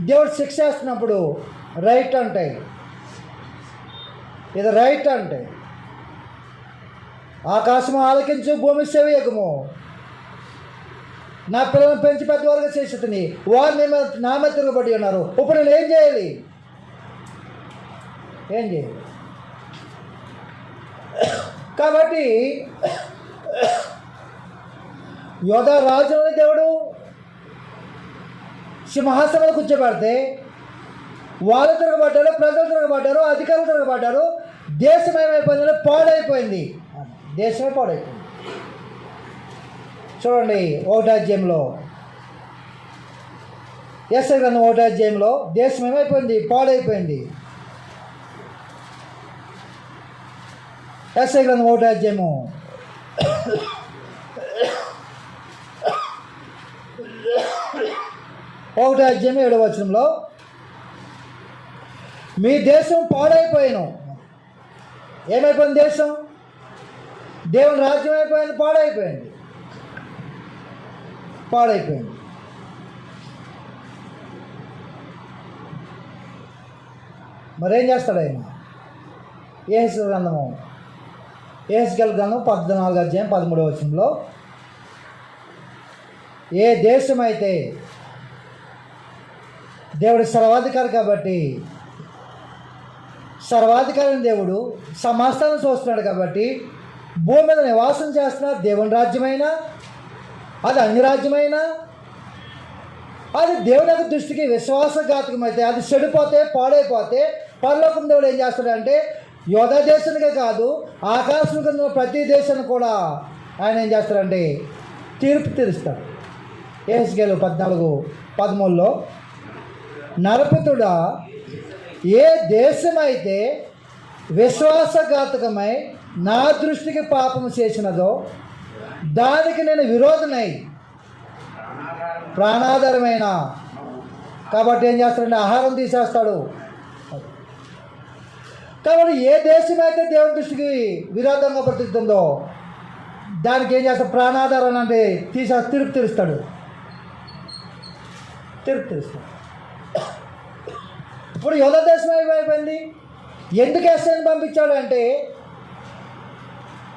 దేవుడు శిక్ష వేస్తున్నప్పుడు రైట్ అంటే ఇది రైట్ అంటే ఆకాశం ఆలకించు భూమి సెవియగము, నా పిల్లలను పెంచి పెద్దవారుగా చేసేదని వారు నా మీద తిరగబడి ఉన్నారు. ఇప్పుడు నేను ఏం చేయాలి? కాబట్టి యోధా రాజులని దేవుడు సింహాసనంలో కూర్చోబెడితే వాళ్ళు తిరగబడ్డారు, ప్రజలు తిరగబడ్డారు, అధికారులు తిరగబడ్డారు. దేశం ఏమైపోయిందంటే పాడైపోయింది. దేశమే పాడైపోయింది. చూడండి 1వ అధ్యాయంలో యెషయా గ్రంథం 1వ అధ్యాయంలో దేశం ఏమైపోయింది? పాడైపోయింది. యెషయా గ్రంథం 1వ అధ్యాయము 7వ వచనంలో మీ దేశం పాడైపోయాను. ఏమైపోయింది? దేశం దేవుని రాజ్యం అయిపోయింది, పాడైపోయింది. మరేం చేస్తాడు ఆయన? యెహెజ్కేలు గ్రంథం 14వ అధ్యాయం 13వ వచనంలో ఏ దేశం అయితే దేవుడు సర్వాధికారి కాబట్టి సర్వాధికారిని దేవుడు సమస్తాన్ని చూస్తున్నాడు కాబట్టి భూమి మీద నివాసం చేస్తున్న దేవుని రాజ్యమైనా అది అన్ని రాజ్యమైనా అది దేవుని యొక్క దృష్టికి విశ్వాసఘాతకమైతే అది చెడిపోతే పాడైపోతే పరలోకం దేవుడు ఏం చేస్తాడంటే యోధా దేశానికే కాదు ఆకాశం కింద ప్రతి దేశాన్ని కూడా ఆయన ఏం చేస్తాడంటే తీర్పు తీరుస్తాడు. యెహెజ్కేలు 14:13లో నరపుతుడా ఏ దేశమైతే విశ్వాసఘాతకమై నా దృష్టికి పాపము చేసినదో దానికి నేను విరోధనై ప్రాణాధారమైన కాబట్టి ఏం చేస్తాడంటే ఆహారం తీసేస్తాడు. కాబట్టి ఏ దేశమైతే దేవుని దృష్టికి విరోధంగా ప్రతిస్తుందో దానికి ఏం చేస్తాడు? ప్రాణాధారం అంటే తీర్పు తీరుస్తాడు. ఇప్పుడు యోధా దేశం ఏమైపోయింది? ఎందుకు యెషయాను పంపించాడు అంటే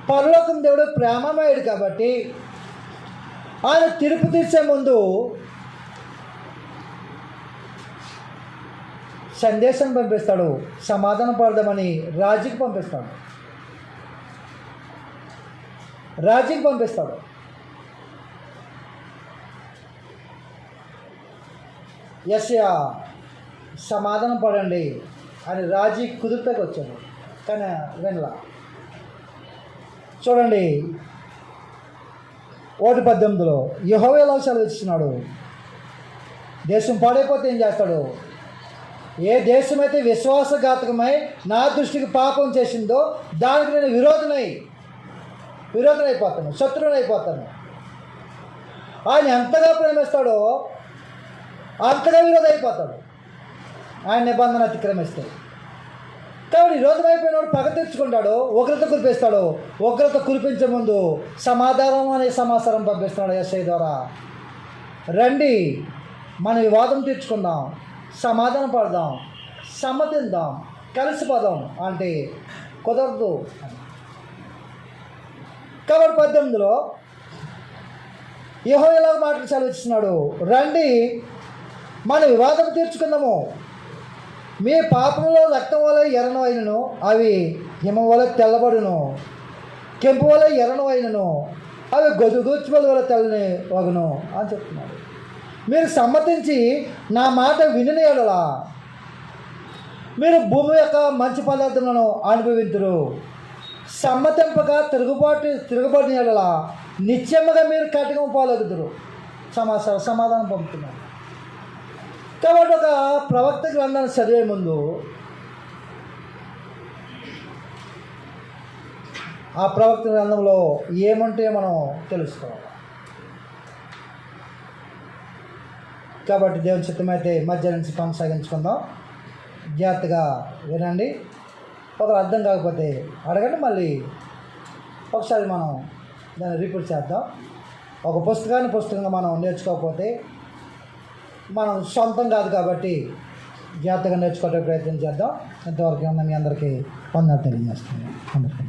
పరలోకం దేవుడు ప్రేమమయుడు కాబట్టి ఆయన తీర్పు తీర్చే ముందు సందేశం పంపిస్తాడు, సమాధానం పడదామని రాజుకి పంపిస్తాడు. రాజుకి పంపిస్తాడు. యెషయా సమాధానం పడండి అని రాజీ కుదురుతకు వచ్చాడు, కానీ వినలా. చూడండి 1:18 యెహోవా ఎలా సెలవిస్తున్నాడు, దేశం పాడైపోతే ఏం చేస్తాడు? ఏ దేశమైతే విశ్వాసఘాతకమై నా దృష్టికి పాపం చేసిందో దానికి నేను విరోధనైపోతాను, శత్రువునైపోతాను. ఆయన ఎంతగా ప్రేమిస్తాడో అంతగా విరోధైపోతాడు ఆయన నిబంధన అతిక్రమిస్తే. కాబట్టి విరోధమైపోయినవాడు పగ తెచ్చుకుంటాడు, ఉగ్రత కురిపిస్తాడు. ఉగ్రత కురిపించే ముందు సమాధానం అనే సమాచారం పంపిస్తున్నాడు యెషయా ద్వారా. రండి, మన వివాదం తీర్చుకుందాం, సమాధానం పడదాం, సమ్మతిద్దాం, కలిసిపోదాం అంటే కుదరదు. కాబట్టి 18 యెహోవా ఎలా మాటలు సెలవిస్తున్నాడు, రండి మన వివాదం తీర్చుకుందాము. మీ పాపంలో రక్తం వల్ల ఎర్రను అయినను అవి హిమం వల్ల తెల్లబడును, కెంపు వల్ల ఎర్రను అయినను అవి గొజ్జుగూర్చిపల్లి వల్ల తెల్లని వగును అని చెప్తున్నాడు. మీరు సమ్మతించి నా మాట విని ఎడలా మీరు భూమి యొక్క మంచి పదార్థములను అనుభవింతురు. సమ్మతింపగా తిరుగుబాటు ఎడలా నిత్యముగా మీరు కటకం పాలగుదురు. సమాధానం పంపుతున్నారు. కాబట్టి ఒక ప్రవక్త గ్రంథాన్ని చదివే ముందు ఆ ప్రవక్త గ్రంథంలో ఏమంటే మనం తెలుసుకోవాలి. కాబట్టి దేవుని చిత్తమైతే మధ్య నుంచి కొనసాగించుకుందాం. జాగ్రత్తగా వినండి. ఒకరు అర్థం కాకపోతే అడగండి, మళ్ళీ ఒకసారి మనం దాన్ని రిపీట్ చేద్దాం. ఒక పుస్తకంగా మనం నేర్చుకోకపోతే మనం సొంతం కాదు కాబట్టి జాగ్రత్తగా నేర్చుకోవడానికి ప్రయత్నం చేద్దాం. ఎంతవరకు మీ అందరికీ వందనాలు తెలియజేస్తున్నాను. అందరికీ